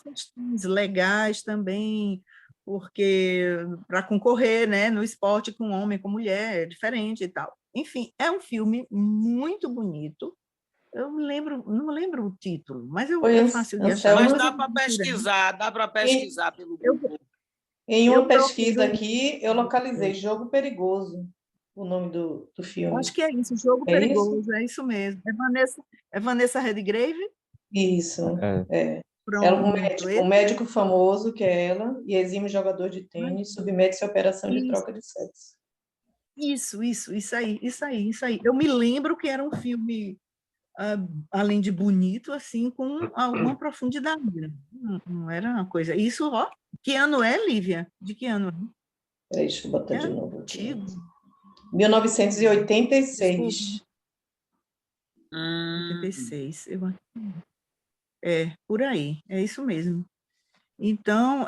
questões legais também, porque para concorrer, né, no esporte com homem, com mulher, é diferente e tal. Enfim, é um filme muito bonito. Eu não lembro o título, mas é fácil de achar. Mas dá para pesquisar pelo Google. Em uma pesquisa aqui, eu localizei Jogo Perigoso, o nome do filme. Acho que é isso, Jogo Perigoso, isso? É isso mesmo. É Vanessa Redgrave? Isso, Pronto, um médico famoso, que é ela, e exímio jogador de tênis, submete-se à operação de troca de sexo. Isso aí. Eu me lembro que era um filme, além de bonito, assim, com alguma profundidade. Não era uma coisa... Isso, que ano é, Lívia? De que ano? Deixa eu botar de novo. Antigo. 1986. 86. Por aí. É isso mesmo. Então,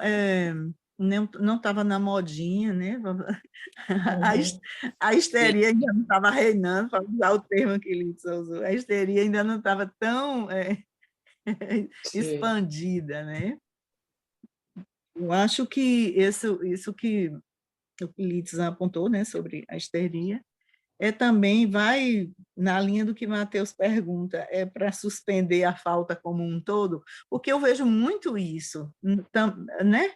não estava na modinha, né? A histeria ainda não estava reinando, para usar o termo que ele usou. A histeria ainda não estava tão expandida, né? Eu acho que isso que o Litz apontou, né, sobre a histeria, também vai na linha do que Mateus pergunta, para suspender a falta como um todo, porque eu vejo muito isso, né?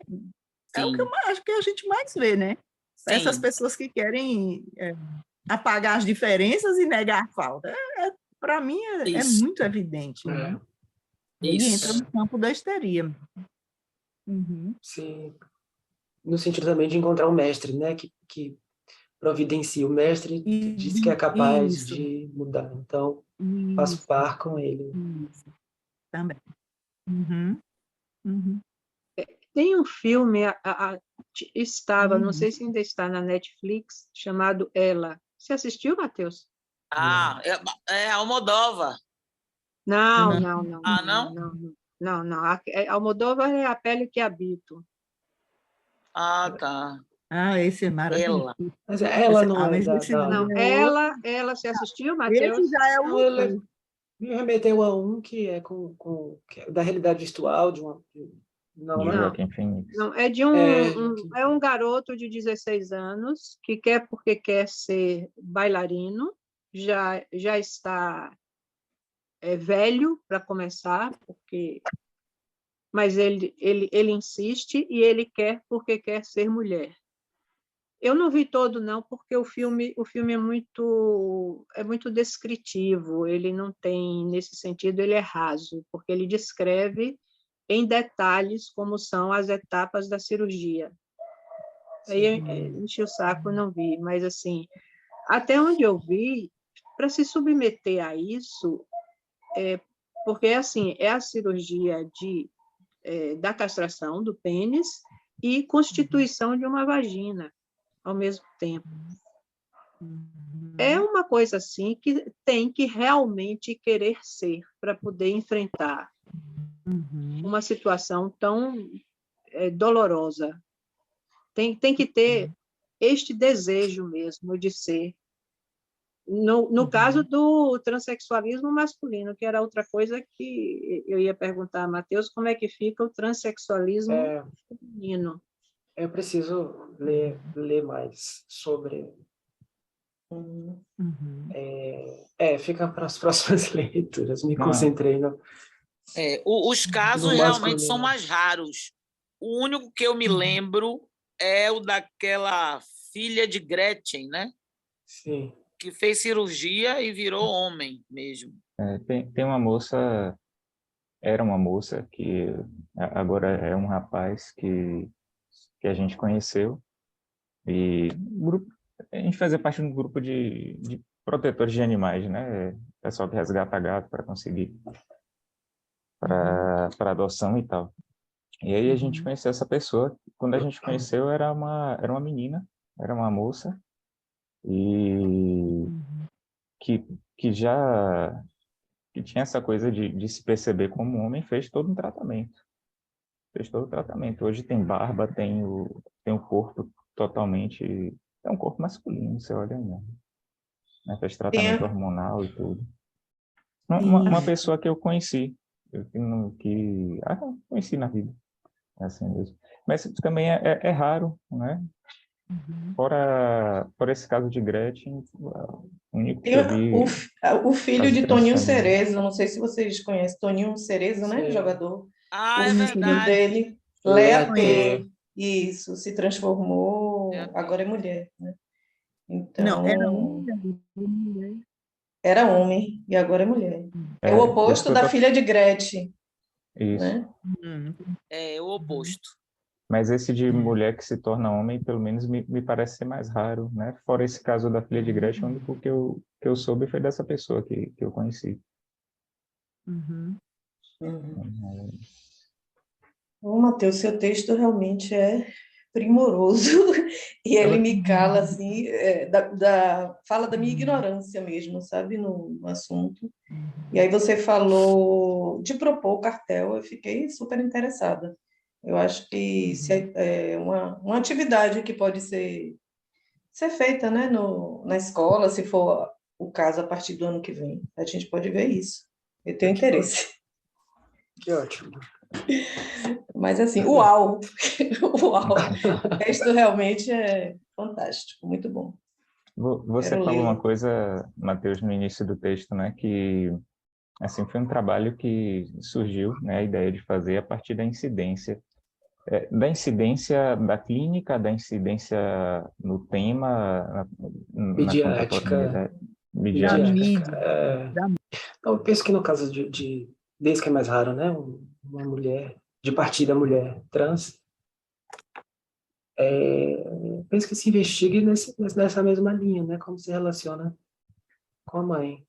É o que eu acho que a gente mais vê, né? Sim. Essas pessoas que querem apagar as diferenças e negar a falta. Para mim, é muito evidente, né? E entra no campo da histeria. Sim. No sentido também de encontrar o mestre, né? Que providencia. O mestre diz que é capaz de mudar. Então, faço par com ele. Também. Tem um filme, estava, não sei se ainda está na Netflix, chamado Ela. Você assistiu, Matheus? Ah, é Almodóvar. Não, Não. não, não, Ah, não, não? não, não, não, não. Almodóvar é A Pele que Habito. Ah, tá. Ah, esse é maravilhoso. Ela. Mas ela não é Mas esse Não, daí é outro. ela, você assistiu, Esse Matheus? já é Não, outro. me remeteu a um que é que é da realidade virtual, não, De né? Não, Joaquim Phoenix. não, é de é um garoto de 16 anos que quer porque quer ser bailarino, já está velho para começar, mas ele insiste e ele quer porque quer ser mulher. Eu não vi todo não, porque o filme é muito descritivo, ele não tem, nesse sentido, ele é raso, porque ele descreve em detalhes como são as etapas da cirurgia. Aí enchi o saco, não vi, mas assim, até onde eu vi, para se submeter a isso, porque assim, é a cirurgia da castração do pênis e constituição de uma vagina ao mesmo tempo. É uma coisa assim que tem que realmente querer ser para poder enfrentar uma situação tão dolorosa. Tem que ter este desejo mesmo de ser. No caso do transexualismo masculino, que era outra coisa que eu ia perguntar a Matheus, como é que fica o transexualismo feminino? Eu preciso ler mais sobre. Fica para as próximas leituras. Me Não, concentrei no Os casos realmente são masculino. mais raros. O único que eu me lembro é o daquela filha de Gretchen, né? Sim. Que fez cirurgia e virou homem mesmo. tem uma moça, era uma moça, que agora é um rapaz que a gente conheceu, e a gente fazia parte de um grupo de protetores de animais, né? Pessoal que resgata gato para conseguir para adoção e tal. E aí a gente conheceu essa pessoa. Quando a gente conheceu, era uma menina, era uma moça, e que, que já que tinha essa coisa de se perceber como um homem, fez todo um tratamento. Fez todo o tratamento. Hoje tem barba, tem o corpo totalmente... É um corpo masculino, você olha, né? Fez tratamento hormonal e tudo. Uma pessoa que eu conheci, conheci na vida, é assim mesmo. Mas também é raro, né? Fora esse caso de Gretchen, o único que Tem eu vi o filho caso de Toninho transfeminino. Cerezo, não sei se vocês conhecem, Toninho Cerezo, né? Sim. Jogador. Ah, O é filho verdade. dele, Léa Léa T. T. Isso, se transformou, Léa T. agora é mulher, né? Não, era Então, mulher. era homem e agora é mulher. É o Isso oposto que eu da tô... filha de Gretchen, Isso. né? É o oposto. Mas esse de mulher que se torna homem, pelo menos me parece ser mais raro, né? Fora esse caso da filha de Gretchen, o único que eu soube foi dessa pessoa que eu conheci. Ô, Matheus, seu texto realmente é primoroso e ele me cala, assim, fala da minha ignorância mesmo, sabe, no assunto. E aí você falou de propor o cartel, eu fiquei super interessada. Eu acho que se é uma atividade que pode ser feita, né, na escola, se for o caso a partir do ano que vem. A gente pode ver isso. Eu tenho interesse. Que ótimo. Mas assim, uau! Uau! O texto realmente é fantástico, muito bom. Você Quero falou uma lê-lo. coisa, Matheus, no início do texto, né? Que assim, foi um trabalho que surgiu, né? A ideia de fazer a partir da incidência da clínica, da incidência no tema, na Midiática. contemporaneidade Da midiática. mídia. Eu penso que no caso desde que é mais raro, né? Uma mulher, de partida mulher trans, penso que se investigue nessa mesma linha, né? Como se relaciona com a mãe.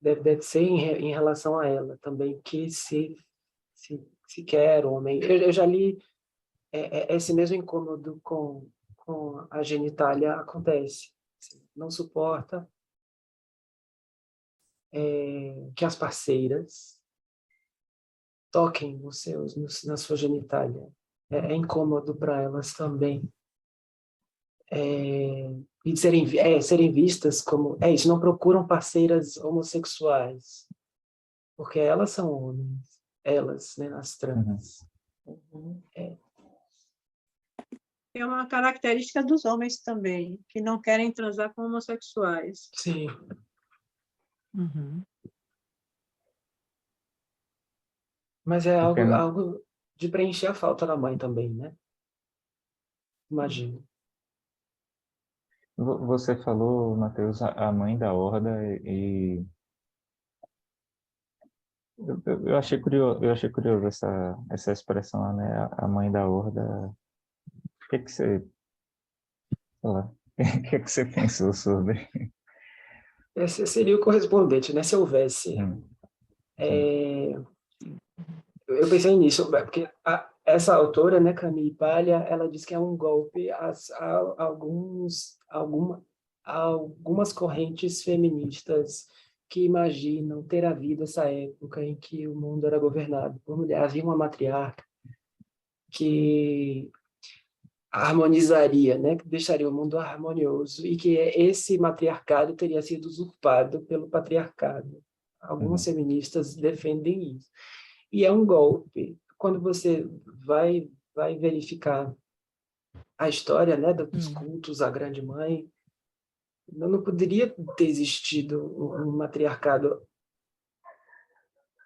Deve ser em relação a ela também, que se quer homem. Eu já li esse mesmo incômodo com a genitália acontece. Não suporta que as parceiras toquem na sua genitália. É incômodo para elas também. E serem vistas como... isso, não procuram parceiras homossexuais, porque elas são homens, elas, né, as trans. É uma característica dos homens também, que não querem transar com homossexuais. Sim. Uhum. Mas é Porque algo de preencher a falta da mãe também, né? Imagino. você falou, Matheus, a mãe da Horda, e eu achei curioso essa expressão, né? A mãe da Horda. O que você, sei lá, o que você pensou sobre? Esse seria o correspondente, né? Se houvesse. Sim. Eu pensei nisso, porque essa autora, né, Camille Paglia, ela diz que é um golpe algumas correntes feministas que imaginam ter havido essa época em que o mundo era governado por mulher. Havia uma matriarca que harmonizaria, né, que deixaria o mundo harmonioso, e que esse matriarcado teria sido usurpado pelo patriarcado. Algumas feministas defendem isso. E é um golpe. Quando você vai verificar a história, né, dos cultos à Grande Mãe, não poderia ter existido um matriarcado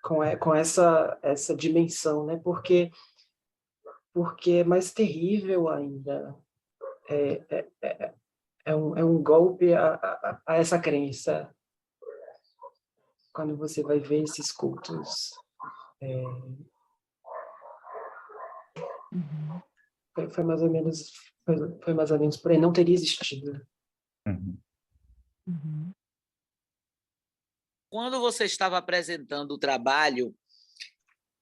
com essa dimensão, né? Porque é mais terrível ainda. É um golpe a essa crença. Quando você vai ver esses cultos, foi mais ou menos por aí. Não teria existido. Quando você estava apresentando o trabalho,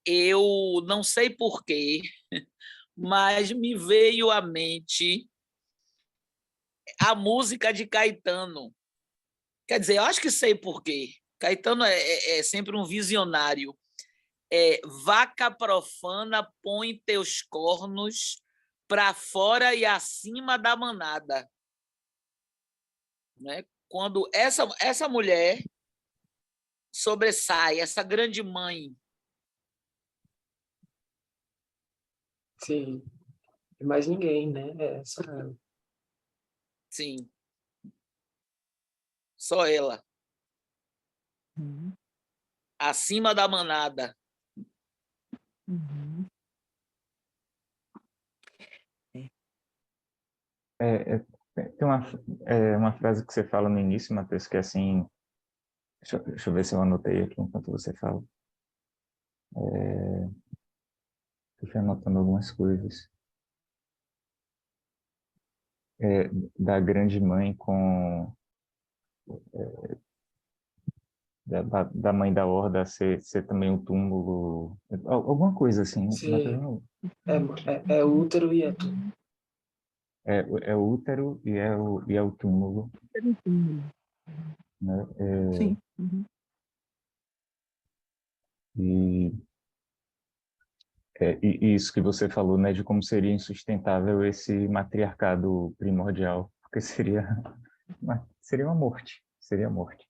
eu não sei porquê, mas me veio à mente a música de Caetano. Quer dizer, eu acho que sei porquê. Caetano é sempre um visionário. Vaca profana, põe teus cornos para fora e acima da manada. Né? Quando essa mulher sobressai, essa grande mãe. Sim. Mais ninguém, né? Sim. Só ela. Acima da manada. Tem uma frase que você fala no início, Matheus, que é assim... Deixa eu ver se eu anotei aqui enquanto você fala. Estou anotando algumas coisas. Da grande mãe com... Da mãe da Horda ser também um túmulo... Alguma coisa assim, mas eu Sim. não... É útero e é tudo. É o útero e é o túmulo, né? Sim. E, e isso que você falou, né, de como seria insustentável esse matriarcado primordial, porque seria uma morte, seria a morte.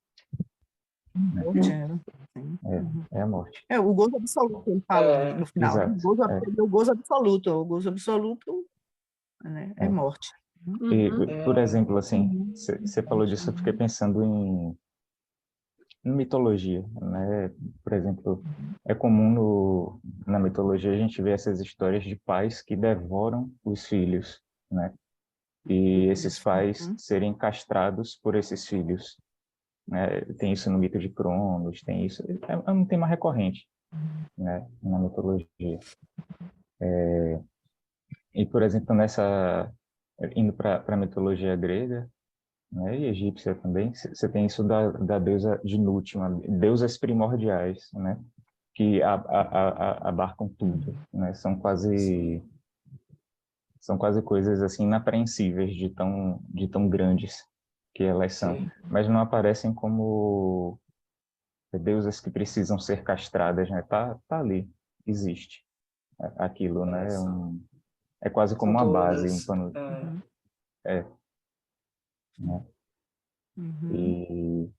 Morte, sim. É a morte. O gozo absoluto, ele fala no final. Exato. O gozo absoluto. O gozo absoluto, né, é morte. E, por exemplo, assim, você falou disso, eu fiquei pensando em mitologia, né? Por exemplo, é comum na mitologia a gente ver essas histórias de pais que devoram os filhos, né? E esses pais serem castrados por esses filhos, né? Tem isso no mito de Cronos, tem isso, é um tema recorrente, né? Na mitologia. E, por exemplo, indo para a mitologia grega, né, e egípcia também, você tem isso da deusa de Nútima, deusas primordiais, né, que abarcam tudo, né, são quase São quase coisas assim inapreensíveis de tão grandes que elas são, Sim. mas não aparecem como deusas que precisam ser castradas, né? Tá ali, existe aquilo, né? É quase como São uma base, um todas. pano, Uhum. né? Uhum. E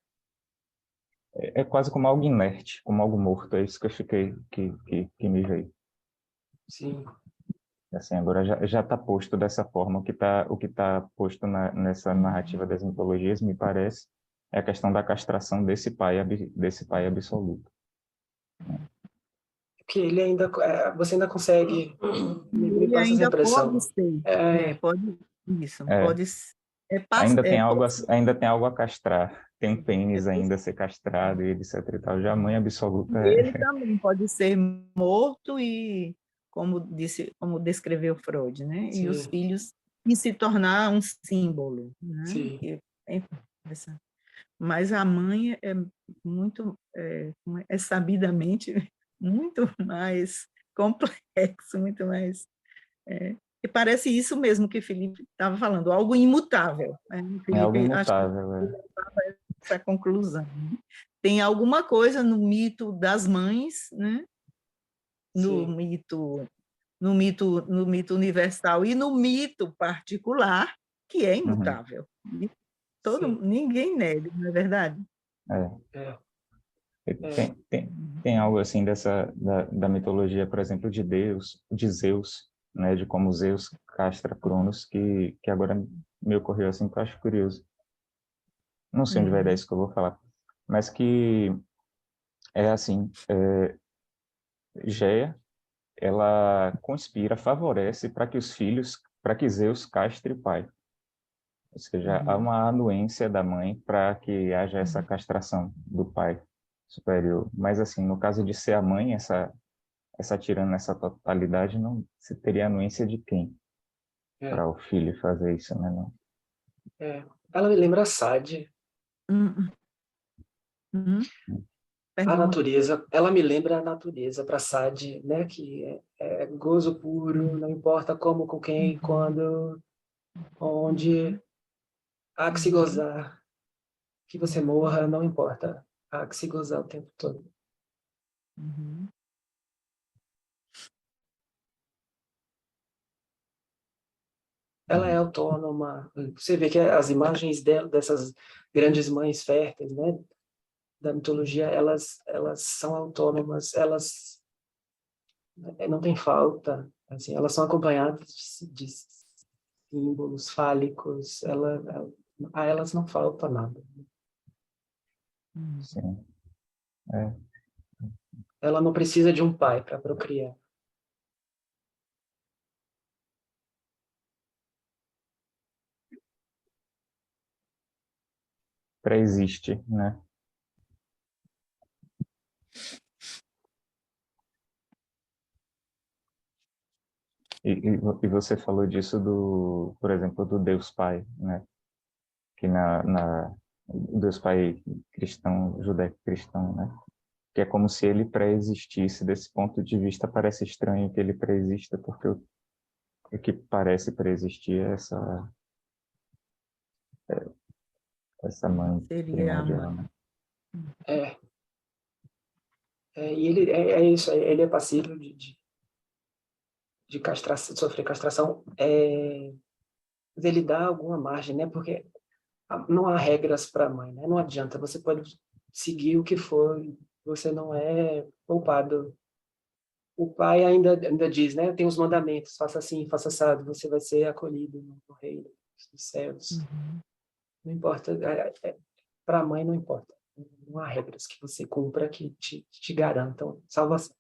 é quase como algo inerte, como algo morto. É isso que eu fiquei, que me veio. Sim. Assim, agora já está posto dessa forma. O que tá posto nessa narrativa das mitologias, me parece, é a questão da castração desse pai absoluto. Que ele ainda, você ainda consegue, me Ele passa essa ainda pode impressão. ser, É, pode, isso, É, pode ser, pode ser. ainda tem algo a castrar. Tem um pênis ainda a ser castrado e etc e tal. Já a mãe absoluta Ele também pode ser morto e, como descreveu Freud, né? E os sim, filhos e se tornar um símbolo, né? sim, Que é interessante. Mas a mãe é muito, é sabidamente muito mais complexo, muito mais. E parece isso mesmo que Felipe estava falando, algo imutável. Né? é algo Felipe, acho que imutável. essa conclusão. Né? Tem alguma coisa no mito das mães, né? no sim, mito, no mito universal e no mito particular, que é Uhum, imutável. E sim. ninguém nega, não é verdade? é. É, é, Tem algo assim da mitologia, por exemplo, de Deus, de Zeus, né, de como Zeus castra Cronos, que agora me ocorreu assim, que eu acho curioso. Não sei onde vai dar Uhum. isso que eu vou falar, mas que é assim, Géia, ela conspira, favorece para que Zeus castre o pai. Ou seja, há Uhum. uma anuência da mãe para que haja essa castração do pai superior. Mas assim, no caso de ser a mãe, essa tirando essa totalidade, não se teria anuência de quem é, para o filho fazer isso, né? Não. é. Ela me lembra a Sade, Uhum. Uhum. a Perdão. natureza. Ela me lembra a natureza para Sade, né? Que é gozo puro, não importa como, com quem, Uhum. quando, onde, há que se Uhum. gozar. Que você morra, não importa. Há que se gozar o tempo todo. Uhum. Ela é autônoma. Você vê que as imagens dela, dessas grandes mães férteis, né, da mitologia, elas são autônomas, elas não têm falta, assim, elas são acompanhadas de símbolos fálicos, a elas não falta nada. Uhum. Sim. É, Ela não precisa de um pai para procriar. pré-existe, né? E você falou disso por exemplo, do Deus Pai, né? Que Deus Pai cristão, judaico-cristão, né? Que é como se ele pré-existisse. Desse ponto de vista, parece estranho que ele pré-exista, porque o que parece pré-existir é essa mãe Seria a primordial, mãe. né? É, e ele é isso, ele é passível de castração, de sofrer castração, mas ele dá alguma margem, né? Porque não há regras para a mãe, né? Não adianta, você pode seguir o que for, você não é poupado. O pai ainda diz, né? Tem os mandamentos, faça assim, faça assado, você vai ser acolhido no reino dos céus. Uhum. Não importa, para a mãe não importa. Não há regras que você cumpra que te garantam salvação.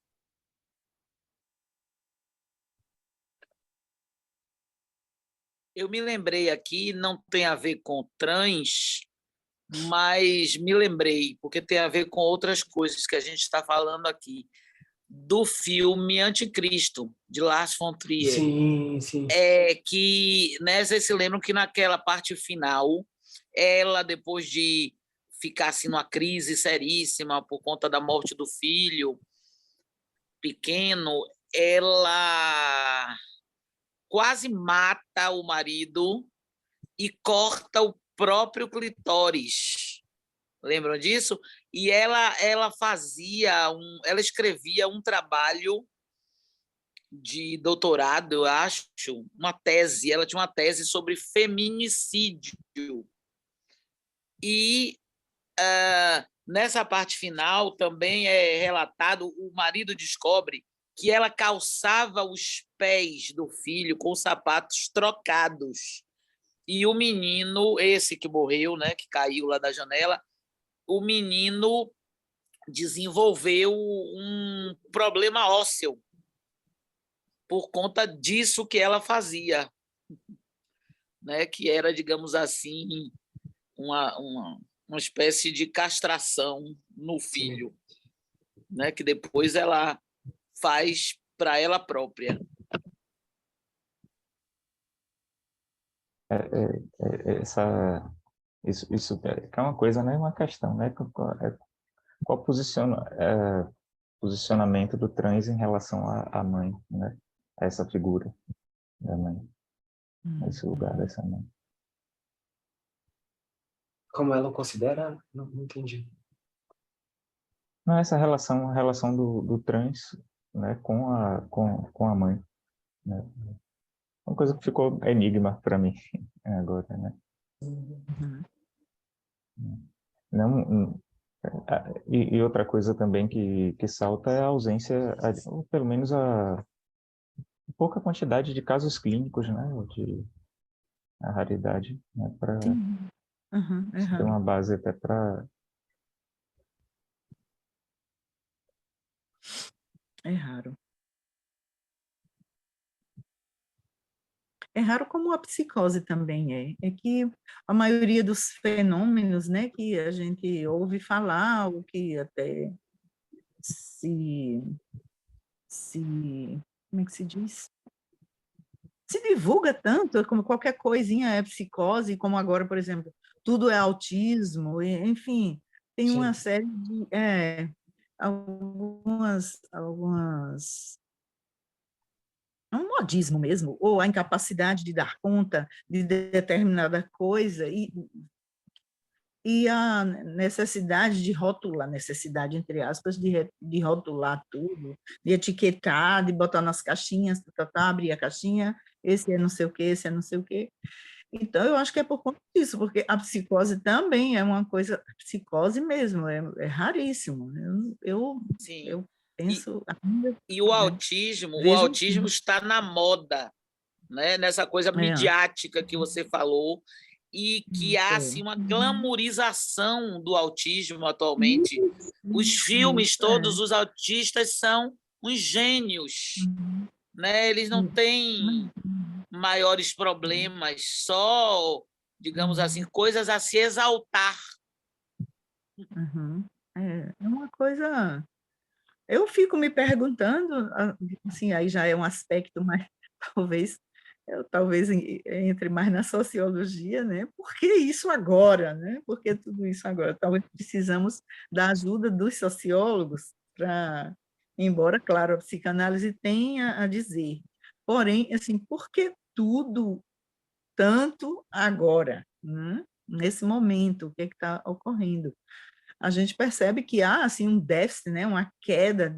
Eu me lembrei aqui, não tem a ver com trans, mas me lembrei, porque tem a ver com outras coisas que a gente está falando aqui, do filme Anticristo, de Lars von Trier. Sim, sim, Que, né, vocês se lembram que naquela parte final, ela, depois de ficar assim, numa crise seríssima por conta da morte do filho pequeno, ela quase mata o marido e corta o próprio clitóris. Lembram disso? E ela ela escrevia um trabalho de doutorado, eu acho, uma tese. Ela tinha uma tese sobre feminicídio. E nessa parte final também é relatado, o marido descobre que ela calçava os pés do filho com sapatos trocados. E o menino, esse que morreu, né, que caiu lá da janela, o menino desenvolveu um problema ósseo por conta disso que ela fazia, né, que era, digamos assim, uma espécie de castração no filho, né, que depois ela faz para ela própria. Isso é uma coisa, né? Uma questão, né? Qual posicionamento do trans em relação à mãe, né? A essa figura da mãe, esse lugar dessa mãe. Como ela o considera? Não entendi. Não, essa a relação do trans, né? Com a mãe, né? Uma coisa que ficou enigma para mim agora, né? Não, e outra coisa também que salta é a ausência, ou pelo menos a pouca quantidade de casos clínicos, né? A raridade, né? Para ter uma base até para... É raro. É raro como a psicose também é. É que a maioria dos fenômenos, né, que a gente ouve falar, ou que até se como é que se diz? Se divulga tanto, como qualquer coisinha é psicose, como agora, por exemplo, tudo é autismo, enfim, tem Sim. uma série de algumas é um modismo mesmo, ou a incapacidade de dar conta de determinada coisa, e a necessidade de rotular, necessidade, entre aspas, de rotular tudo, de etiquetar, de botar nas caixinhas, abrir a caixinha, esse é não sei o quê, esse é não sei o quê. Então, eu acho que é por conta disso, porque a psicose também é uma coisa, psicose mesmo, é raríssimo. Sim. Eu penso... E o autismo Vejo está na moda, né? Nessa coisa midiática que você falou, e que há assim, uma glamorização do autismo atualmente. Os filmes, todos os autistas são uns gênios, né? Eles não têm maiores problemas, só, digamos assim, coisas a se exaltar. É uma coisa... Eu fico me perguntando, assim, aí já é um aspecto mais, talvez entre mais na sociologia, né? Por que isso agora, né? Por que tudo isso agora? Talvez precisamos da ajuda dos sociólogos para, embora, claro, a psicanálise tenha a dizer, porém, assim, por que tudo tanto agora, né? Nesse momento, o que está ocorrendo? A gente percebe que há assim um déficit, né, uma queda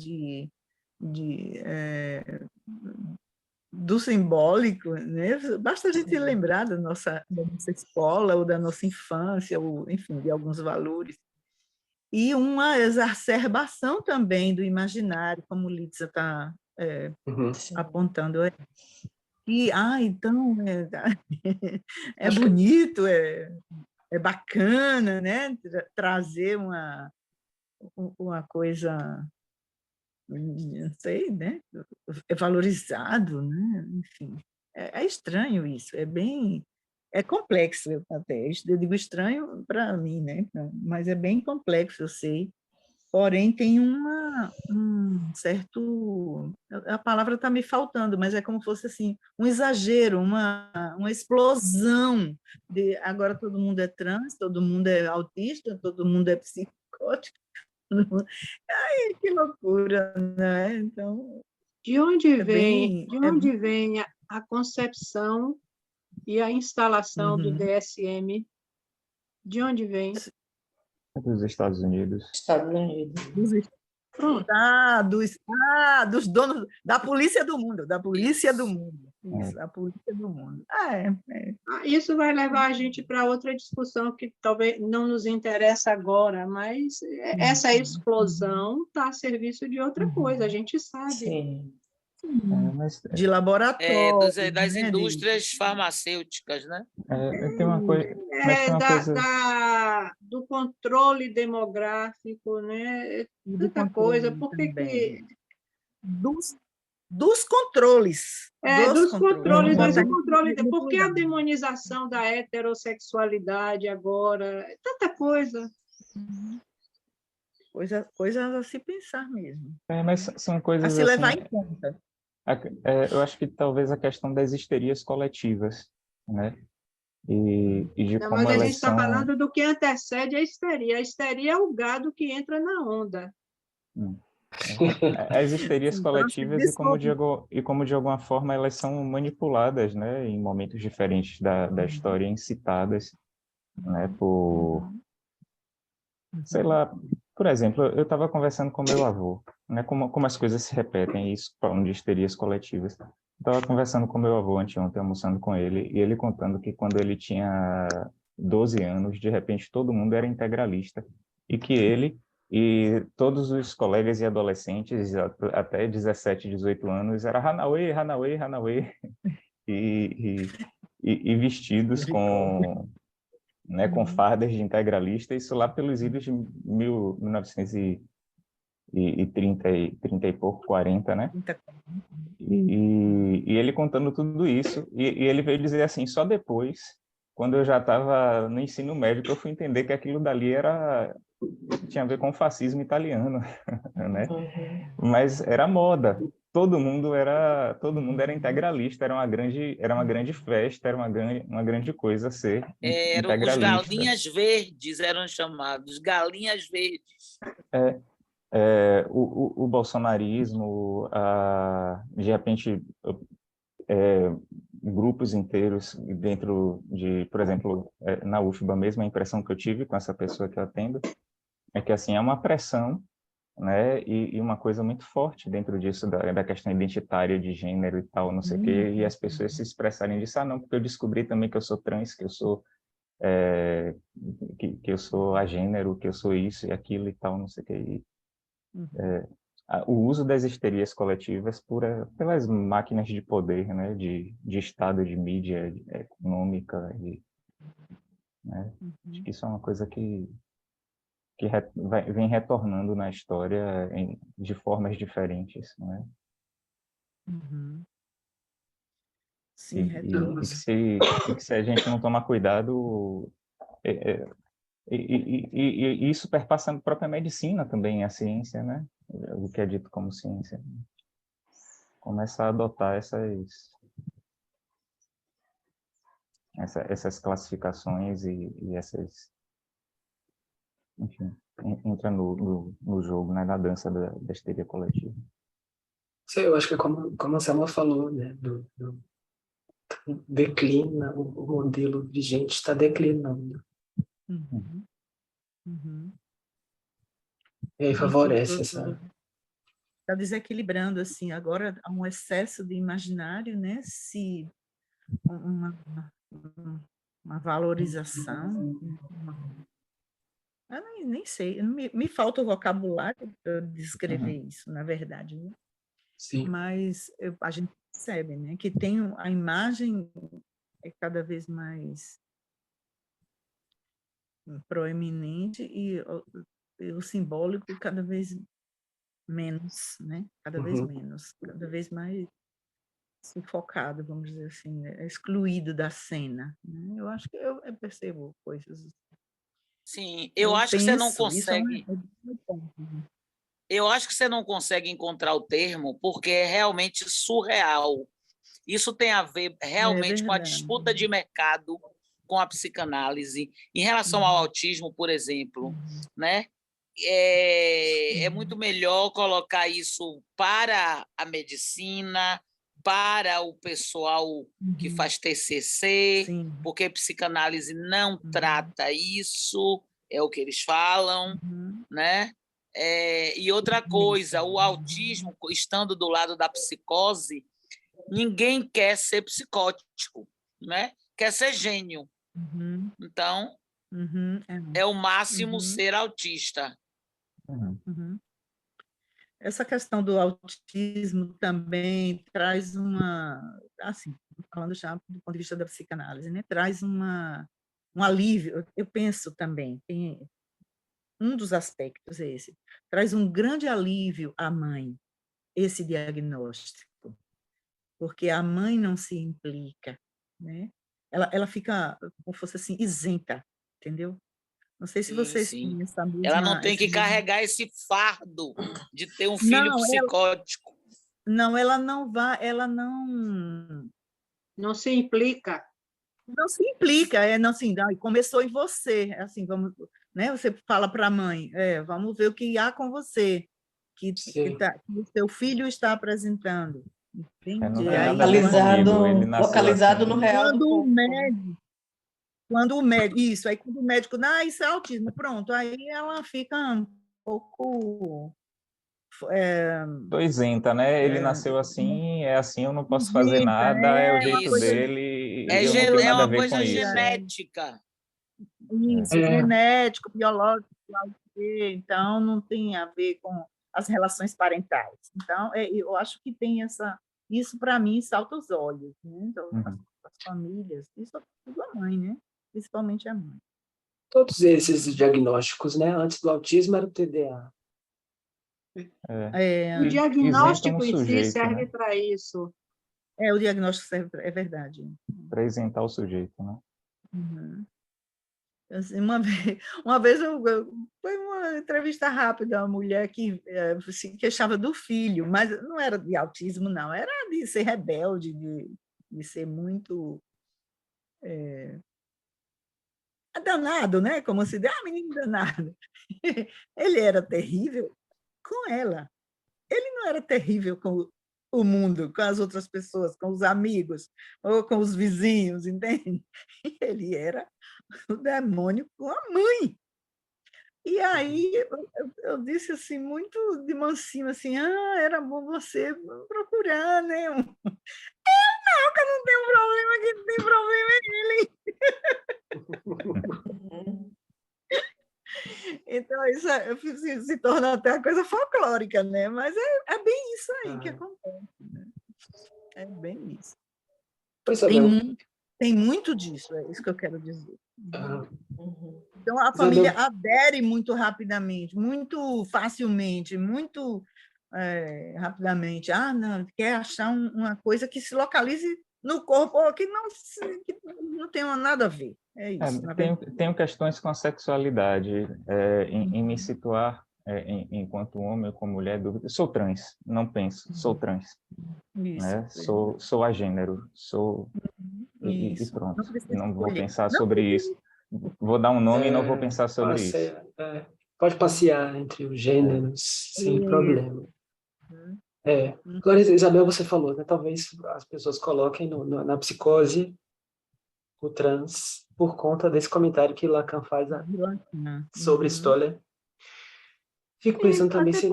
do simbólico, né? Basta a gente lembrar da nossa escola ou da nossa infância, ou enfim, de alguns valores, e uma exacerbação também do imaginário, como Litsa está apontando. E então é bonito, é bacana, né? Trazer uma coisa, não sei, né? É valorizado, né? Enfim, é estranho isso, é complexo até. Eu digo estranho para mim, né? Mas é bem complexo, eu sei. Porém, tem um certo... A palavra está me faltando, mas é como se fosse assim, um exagero, uma explosão de agora todo mundo é trans, todo mundo é autista, todo mundo é psicótico. Ai, que loucura, né? Então, de onde vem a concepção e a instalação do DSM, de onde vem? Dos Estados Unidos. Estados Unidos. Pronto. Dos donos da polícia do mundo, da polícia do mundo. Isso, a polícia do mundo. Isso vai levar a gente para outra discussão que talvez não nos interessa agora, mas essa explosão está a serviço de outra coisa, a gente sabe. Sim. De laboratório. Das indústrias farmacêuticas, né? Tem uma coisa... Do controle demográfico, né? Tanta coisa. Por que... Dos controles. Dos controles, desse controle. Por que a demonização da heterossexualidade agora? Tanta coisa. Coisas a se pensar mesmo. Mas são coisas a se levar em conta. Eu acho que talvez a questão das histerias coletivas, né? E de Não, como mas a elas gente está são... falando do que antecede a histeria. A histeria é o gado que entra na onda. As histerias coletivas e como de alguma forma elas são manipuladas, né? Em momentos diferentes da história, incitadas, né? Por... Sei lá, por exemplo, eu estava conversando com meu avô, né? Como as coisas se repetem, isso falando de histerias coletivas. Estava conversando com meu avô anteontem, almoçando com ele, e ele contando que quando ele tinha 12 anos, de repente todo mundo era integralista, e que ele e todos os colegas e adolescentes, até 17, 18 anos, era Hanauê, Hanauê, Hanauê, e vestidos com fardas de integralista, isso lá pelos idos de 1930 e pouco, 40, né? E ele contando tudo isso, e ele veio dizer assim, só depois, quando eu já estava no ensino médio, que eu fui entender que aquilo dali tinha a ver com o fascismo italiano, né? Mas era moda. Todo mundo era integralista, era uma grande festa, era uma grande coisa ser integralista. Os galinhas verdes eram chamados, galinhas verdes. O bolsonarismo, de repente, grupos inteiros dentro de, por exemplo, na UFBA mesmo, a impressão que eu tive com essa pessoa que eu atendo é que assim é uma pressão, né, e uma coisa muito forte dentro disso da questão identitária de gênero e tal, não sei o quê, e as pessoas se expressarem disso, não, porque eu descobri também que eu sou trans, que eu sou que eu sou agênero, que eu sou isso e aquilo e tal, não sei o quê. O uso das histerias coletivas pelas máquinas de poder, né, de Estado, de mídia econômica, né? Acho que isso é uma coisa que vem retornando na história de formas diferentes, né? Sim, e que se a gente não tomar cuidado, e isso perpassa a própria medicina também, a ciência, né? O que é dito como ciência. Começa a adotar essas classificações e essas... Enfim, entra no jogo, né, na dança da histeria coletiva. Eu acho que como a Selma falou, né, declina, o modelo vigente está declinando. E aí favorece essa... Está desequilibrando, assim, agora há um excesso de imaginário, né, se uma valorização, eu nem sei, me falta o vocabulário para descrever isso, na verdade, né? Sim. Mas a gente percebe, né, que tem a imagem é cada vez mais proeminente e o simbólico cada vez menos, né? Cada vez menos, cada vez mais sufocado, vamos dizer assim, né? Excluído da cena, né? Eu acho que eu percebo coisas. Sim, eu acho que você não consegue. Né? Eu acho que você não consegue encontrar o termo porque é realmente surreal. Isso tem a ver realmente com a disputa de mercado com a psicanálise. Em relação ao autismo, por exemplo, né? É muito melhor colocar isso para a medicina, para o pessoal que faz TCC, Sim. porque psicanálise não trata isso, é o que eles falam, né? E outra coisa, o autismo, estando do lado da psicose, ninguém quer ser psicótico, né? Quer ser gênio. Então, é o máximo ser autista. Essa questão do autismo também traz assim, falando já do ponto de vista da psicanálise, né? Traz um alívio, eu penso também, tem um dos aspectos é esse, traz um grande alívio à mãe, esse diagnóstico, porque a mãe não se implica, né? Ela fica, como fosse assim, isenta, entendeu? Não sei se Sim, vocês sim. têm essa Ela não tem que mesma... carregar esse fardo de ter um filho psicótico. Ela não vai, ela não se implica. não se implica, não assim, começou em você, assim, vamos, né? Você fala para a mãe, vamos ver o que há com você, que o seu filho está apresentando. Não Entende? tem nada a ver comigo, ele nasceu localizado assim. no real do corpo. Quando o médico, aí quando o médico, isso é autismo, pronto, aí ela fica um pouco... Tô isenta, né? Ele nasceu assim, é assim, eu não posso fazer nada, é o jeito dele, e eu não tenho nada a uma ver com coisa isso. genética. Isso, genético, biológico, então não tem a ver com as relações parentais. Então, eu acho que tem isso para mim salta os olhos, né? Então, as famílias, isso é tudo a mãe, né? Principalmente a mãe. Todos esses diagnósticos, né? Antes do autismo era o TDA. O diagnóstico em si sujeito, serve né? para isso. O diagnóstico serve, é verdade. Para isentar o sujeito, né? Assim, uma vez foi uma entrevista rápida, uma mulher que se queixava do filho, mas não era de autismo, não, era de ser rebelde, de ser muito danado, né? Como se diz, menino danado. Ele era terrível com ela. Ele não era terrível com o mundo, com as outras pessoas, com os amigos, ou com os vizinhos, entende? Ele era o demônio com a mãe. E aí eu disse assim, muito de mansinho, assim, era bom você procurar, né? Não, que eu não tenho problema, quem tem problema é ele. Então, isso se torna até uma coisa folclórica, né? Mas é bem isso aí que acontece, né? É bem isso. Tem muito disso, é isso que eu quero dizer. Então, a família adere muito rapidamente, muito facilmente, muito rapidamente. Não, quer achar uma coisa que se localize no corpo, ou que não tenha nada a ver. É isso. Tenho questões com a sexualidade, em me situar enquanto homem ou como mulher, dúvida. Sou trans, não penso, sou trans. Isso, né? Sou agênero, e pronto. Não vou pensar sobre isso. Vou dar um nome e não vou pensar sobre isso. Pode passear entre os gêneros sem problema. Agora, Isabel, você falou, né? Talvez as pessoas coloquem na psicose o trans por conta desse comentário que Lacan faz sobre Stoller. Fico pensando também se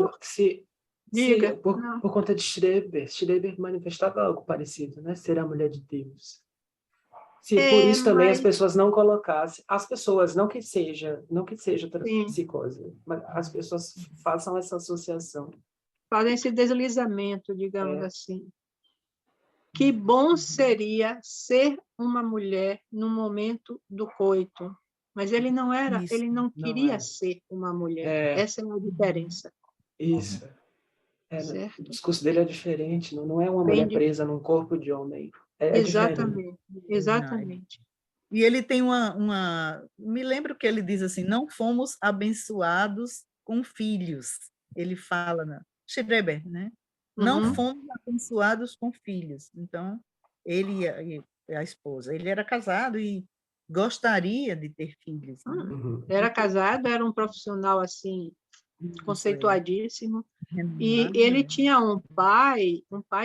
por conta de Schreber manifestava algo parecido, né? Ser a mulher de Deus. Se por isso também as pessoas não colocassem, as pessoas, não que seja psicose, mas as pessoas façam essa associação. Fazem esse deslizamento, digamos assim. Que bom seria ser uma mulher no momento do coito, mas ele não era, ele não queria ser uma mulher. Essa é a diferença. Isso. O discurso dele é diferente, não é uma mulher presa num corpo de homem. Exatamente, exatamente. E ele tem me lembro que ele diz assim, não fomos abençoados com filhos. Ele fala, Schreber, né? Não fomos abençoados com filhos. Então, ele e a esposa, ele era casado e gostaria de ter filhos. Né? Era casado, era um profissional assim, conceituadíssimo. E ele tinha um pai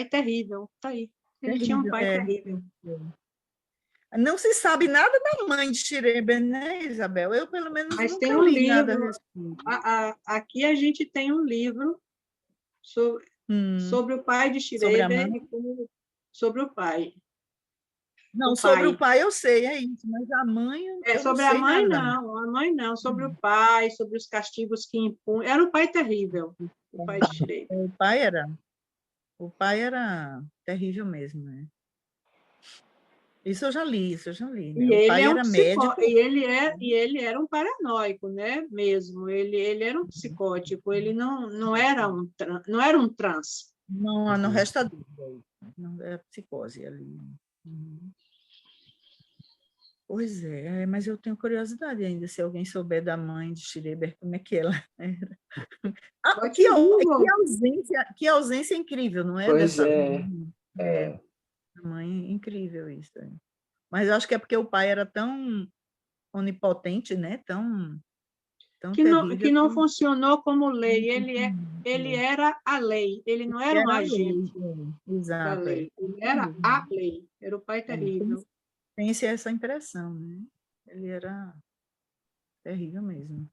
terrível, tá aí. Ele tinha um pai terrível. Não se sabe nada da mãe de Schreber, né, Isabel? Eu, pelo menos, Mas nunca tem um li nada a livro, respeito. aqui a gente tem um livro sobre o pai de Sobre a Schreber mãe? e sobre o pai. Não, O sobre pai. o pai eu sei, é isso, mas a mãe eu não Sobre sei a mãe, nada. não. A mãe, não. Sobre o pai, sobre os castigos que impunha. Era um pai terrível, o pai de Schreber. O pai era terrível mesmo, né? Isso eu já li, né? E O ele pai é um era médico. e ele era um paranoico, né? Mesmo. Ele era um psicótico. Ele não era um trans. Não resta dúvida. Não é psicose ali. Pois é, mas eu tenho curiosidade ainda, se alguém souber da mãe de Schreber, como é que ela era. Que ausência incrível, não é? Pois Dessa é. mãe, incrível isso. Mas eu acho que é porque o pai era tão onipotente, né? Tão terrível. Que não funcionou como lei. Ele era a lei. Ele não era um agente da Exato. lei. Ele era a lei. Era o pai terrível. Tem-se essa impressão, né? Ele era terrível mesmo.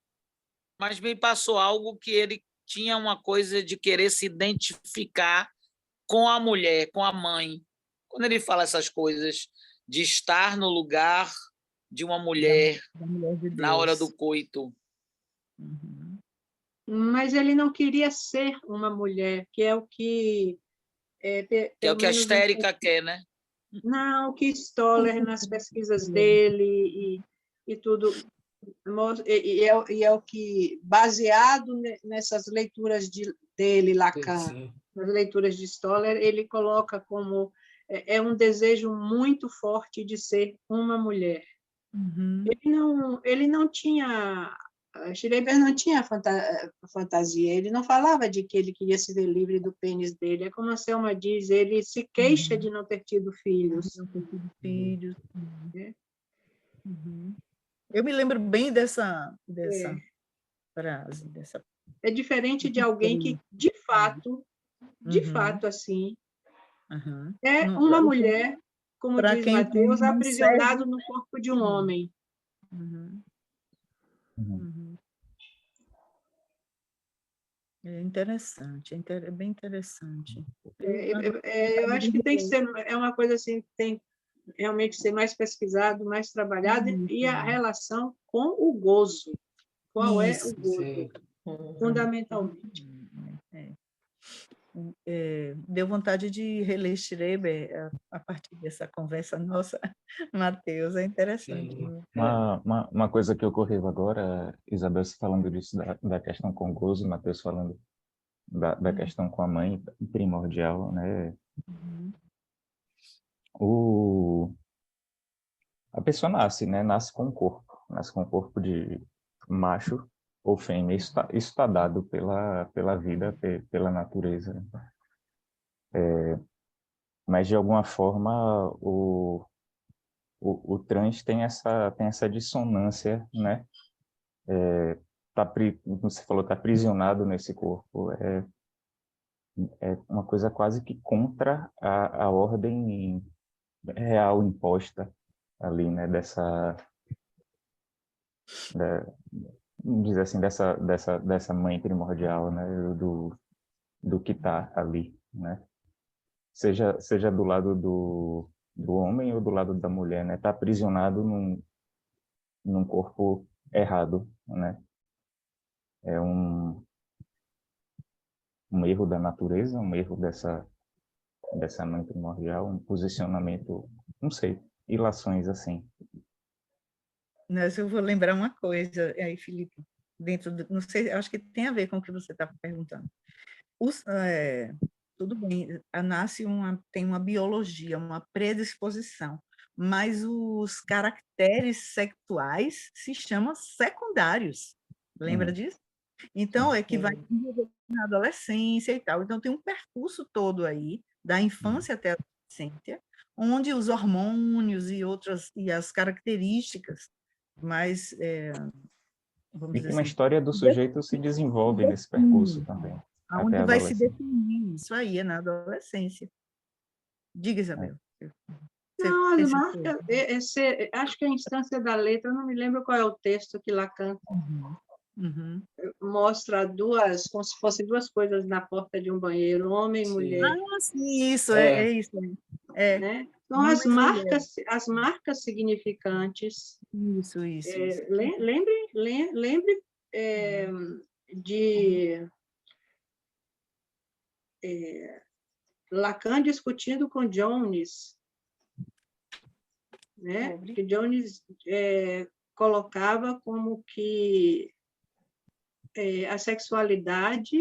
Mas me passou algo que ele tinha uma coisa de querer se identificar com a mulher, com a mãe. Quando ele fala essas coisas de estar no lugar de uma mulher da mulher de na hora Deus. do coito. Mas ele não queria ser uma mulher, que é o que... Que é o que a histérica quer, né? Não, o que Stoller, nas pesquisas dele e tudo, e é o que, baseado nessas leituras dele, Lacan, nas leituras de Stoller, ele coloca como um desejo muito forte de ser uma mulher. Ele não tinha... Schreber não tinha fantasia, ele não falava de que ele queria se ver livre do pênis dele. É como a Selma diz, ele se queixa de não ter tido filhos. Eu me lembro bem dessa frase. É diferente de alguém que, de fato, assim, é uma mulher, como diz Mateus, aprisionado no corpo de um homem. É interessante, é bem interessante. Eu acho que tem que ser, uma coisa assim, que tem realmente ser mais pesquisado, mais trabalhado, e a relação com o gozo. Qual é o gozo? Fundamentalmente. Deu vontade de reler Schreber a partir dessa conversa nossa, Mateus, é interessante. Uma coisa que ocorreu agora, Isabel falando disso, da questão com o gozo, Mateus falando da questão com a mãe primordial, né? A pessoa nasce, né? Nasce com um corpo de macho ou fêmea. Isso está dado pela vida, pela natureza. Mas, de alguma forma, o trans tem essa dissonância, né? Como você falou, está aprisionado nesse corpo. É uma coisa quase que contra a ordem real imposta ali, né? Vamos dizer assim, dessa mãe primordial, né? Do que está ali, né? Seja do lado do homem ou do lado da mulher, né? Está aprisionado num corpo errado, né? É um erro da natureza, um erro dessa mãe primordial, um posicionamento, não sei, ilações assim. Mas eu vou lembrar uma coisa aí, Felipe, não sei, acho que tem a ver com o que você está perguntando. Tudo bem, tem uma biologia, uma predisposição, mas os caracteres sexuais se chamam secundários. Lembra disso? Então, é que vai na adolescência e tal. Então, tem um percurso todo aí, da infância até a adolescência, onde os hormônios e as características E que uma história do sujeito se desenvolve nesse percurso também. Aonde a vai se adolescência. definir isso aí, é na adolescência. Diga, Isabel. Você Não, as pensa em quê? marcas, acho que a instância da letra, eu não me lembro qual é o texto que Lacan Uhum. mostra duas, como se fossem duas coisas na porta de um banheiro, homem e Sim. mulher, Ah, sim, isso, É. é isso. É, né? Então, homens e mulheres. as marcas significantes, Isso. lembre de Lacan discutindo com Jones, né? Que Jones colocava como que a sexualidade,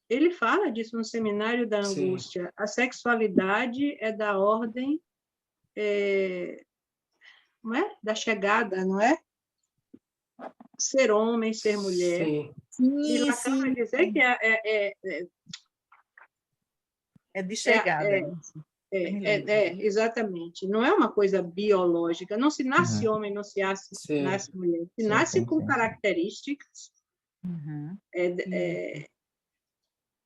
ele fala disso no Seminário da Sim. Angústia, a sexualidade é da ordem não é? Da chegada, não é? Ser homem, ser mulher. Sim. E Sim, Lacan vai sim. dizer que É de chegada. é, Isso. Eu me lembro. exatamente. Não é uma coisa biológica. Não se nasce Uhum. homem, não se Sim. nasce mulher. Se Sim, nasce sim, com sim. características. Uhum. É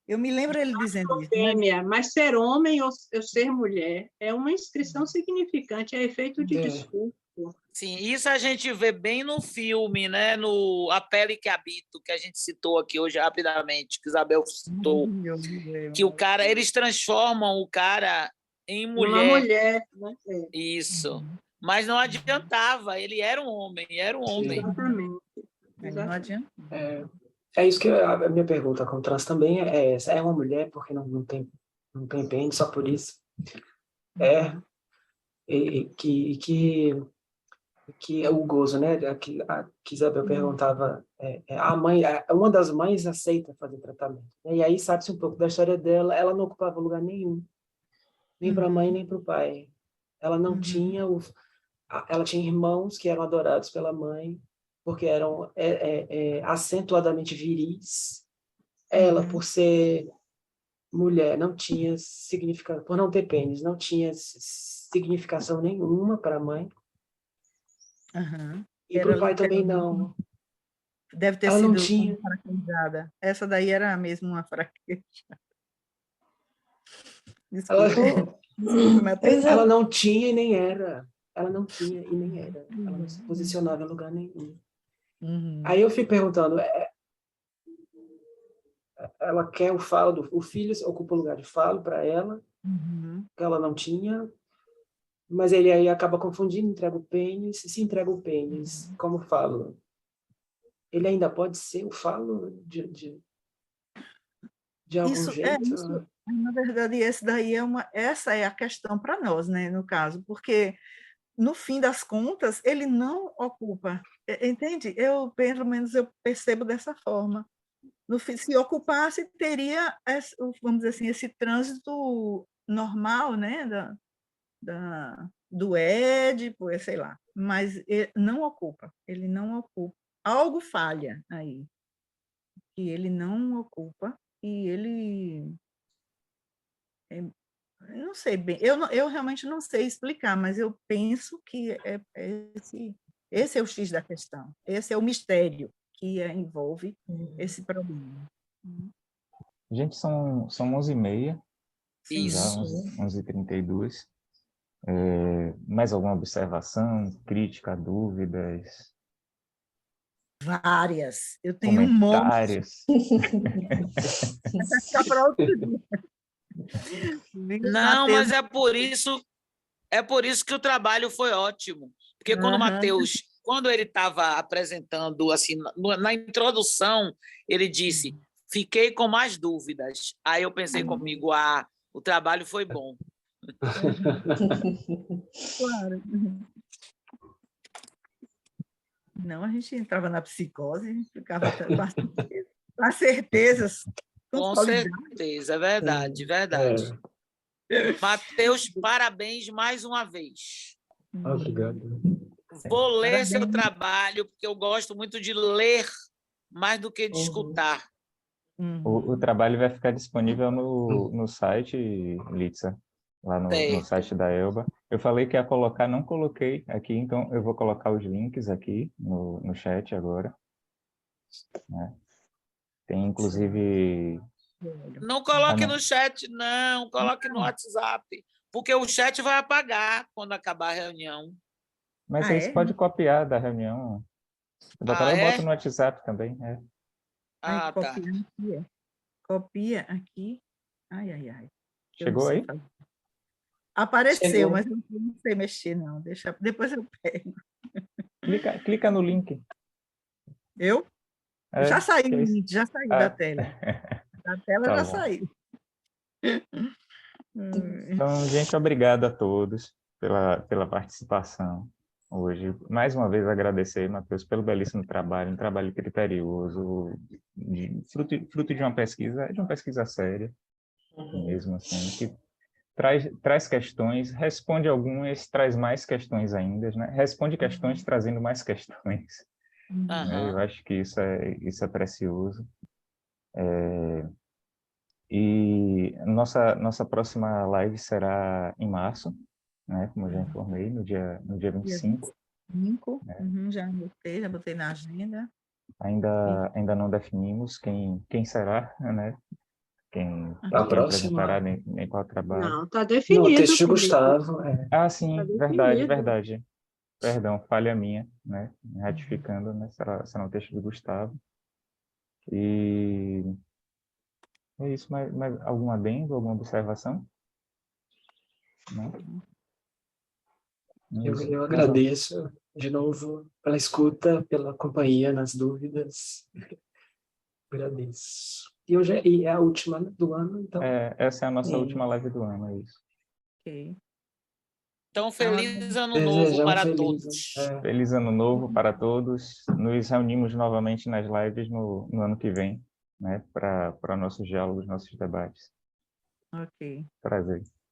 Eu me lembro ele dizendo isso, mas fêmea, mas ser homem ou ser mulher é uma inscrição significante, é efeito de É. discurso. Sim, isso a gente vê bem no filme, né? No A Pele que Habito, que a gente citou aqui hoje rapidamente, que Isabel citou, que o cara, eles transformam o cara em Uma mulher. mulher, né? Isso. Mas não adiantava, ele era um homem, era um homem. Exatamente. não adianta. É isso que a minha pergunta com trans também é essa. É uma mulher porque não tem pênis, só por isso. Que é o gozo, né? Que Isabel perguntava, a mãe, uma das mães aceita fazer tratamento, né? E aí sabe-se um pouco da história dela. Ela não ocupava lugar nenhum, nem para a mãe nem para o pai. Ela não tinha ela tinha irmãos que eram adorados pela mãe porque eram acentuadamente viris. Ela, por ser mulher, não tinha significação, por não ter pênis, não tinha significação nenhuma para a mãe. Uhum. E para o pai também não. Deve ter Ela não sido tinha. fraquejada. Essa daí era mesmo uma fraquejada. Ela, Desculpa. Pois é. ela não tinha e nem era. Ela não tinha e nem era. Ela não se posicionava em lugar nenhum. Aí eu fico perguntando, ela quer o falo, o filho ocupa o lugar de falo para ela, que ela não tinha, mas ele aí acaba confundindo, entrega o pênis. Se entrega o pênis, como falo, ele ainda pode ser o falo de algum jeito? Na verdade, essa é a questão para nós, né, no caso, porque no fim das contas ele não ocupa, entende? Pelo menos eu percebo dessa forma. No fim, se ocupasse, teria vamos dizer assim, esse trânsito normal, né, do Édipo, sei lá, mas ele não ocupa. Algo falha aí, que ele não ocupa e ele não sei bem, eu realmente não sei explicar, mas eu penso que esse é o X da questão, esse é o mistério que envolve esse problema. Gente, são 11h30, Sim, já Isso. 11h32. Mais alguma observação, crítica, dúvidas, várias. Eu tenho um monte. comentários? Vai ficar para outro dia. Não, mas é por isso que o trabalho foi ótimo. Porque quando o Matheus, quando ele estava apresentando, assim, na introdução, ele disse, fiquei com mais dúvidas. Aí eu pensei comigo, o trabalho foi bom. Claro. Não, a gente entrava na psicose, a gente ficava com as certezas. Com certeza, é verdade, verdade. Matheus, parabéns mais uma vez. Obrigado. Vou ler seu trabalho, porque eu gosto muito de ler mais do que de escutar. O trabalho vai ficar disponível no site, Litsa, lá no site da Elba. Eu falei que ia colocar, não coloquei aqui, então eu vou colocar os links aqui no chat agora, né? Tem, inclusive... Não coloque não. no chat, não. Coloque no WhatsApp. Porque o chat vai apagar quando acabar a reunião. Mas aí você pode copiar da reunião. Botar, eu boto no WhatsApp também. Ah, tá. Copia aqui, Copia aqui. Ai, ai, ai. Chegou aí? Apareceu, Chegou. mas eu não sei mexer, não. Depois eu pego. Clica no link. Eu? Já saiu o link, já saiu da tela. Da tela Tá já bom. saiu. Então, gente, obrigado a todos pela participação hoje. Mais uma vez, agradecer, Matheus, pelo belíssimo trabalho, um trabalho criterioso, fruto de uma pesquisa séria, mesmo assim, que traz questões, responde algumas, traz mais questões ainda, né? Responde questões trazendo mais questões. Né? Eu acho que isso é precioso. E nossa próxima live será em março, né? Como eu já informei, no dia 25. 25, Né? já botei na agenda. Ainda não definimos quem será, né? Quem A próxima? apresentará nem qual trabalho. Não, está No definido. texto de Felipe. Gustavo. Ah, sim, Tá verdade, definido. verdade. Perdão, falha minha, né? Ratificando, né? Será um texto do Gustavo. E é isso, mais algum adendo, alguma observação? Não? Eu agradeço de novo pela escuta, pela companhia nas dúvidas. Agradeço. E é a última do ano, então. Essa é a nossa última live do ano, é isso. Ok. Então, feliz ano novo Desejamos para feliz, todos. Feliz ano novo para todos. Nos reunimos novamente nas lives no ano que vem, né? Para nossos diálogos, nossos debates. Ok. Prazer.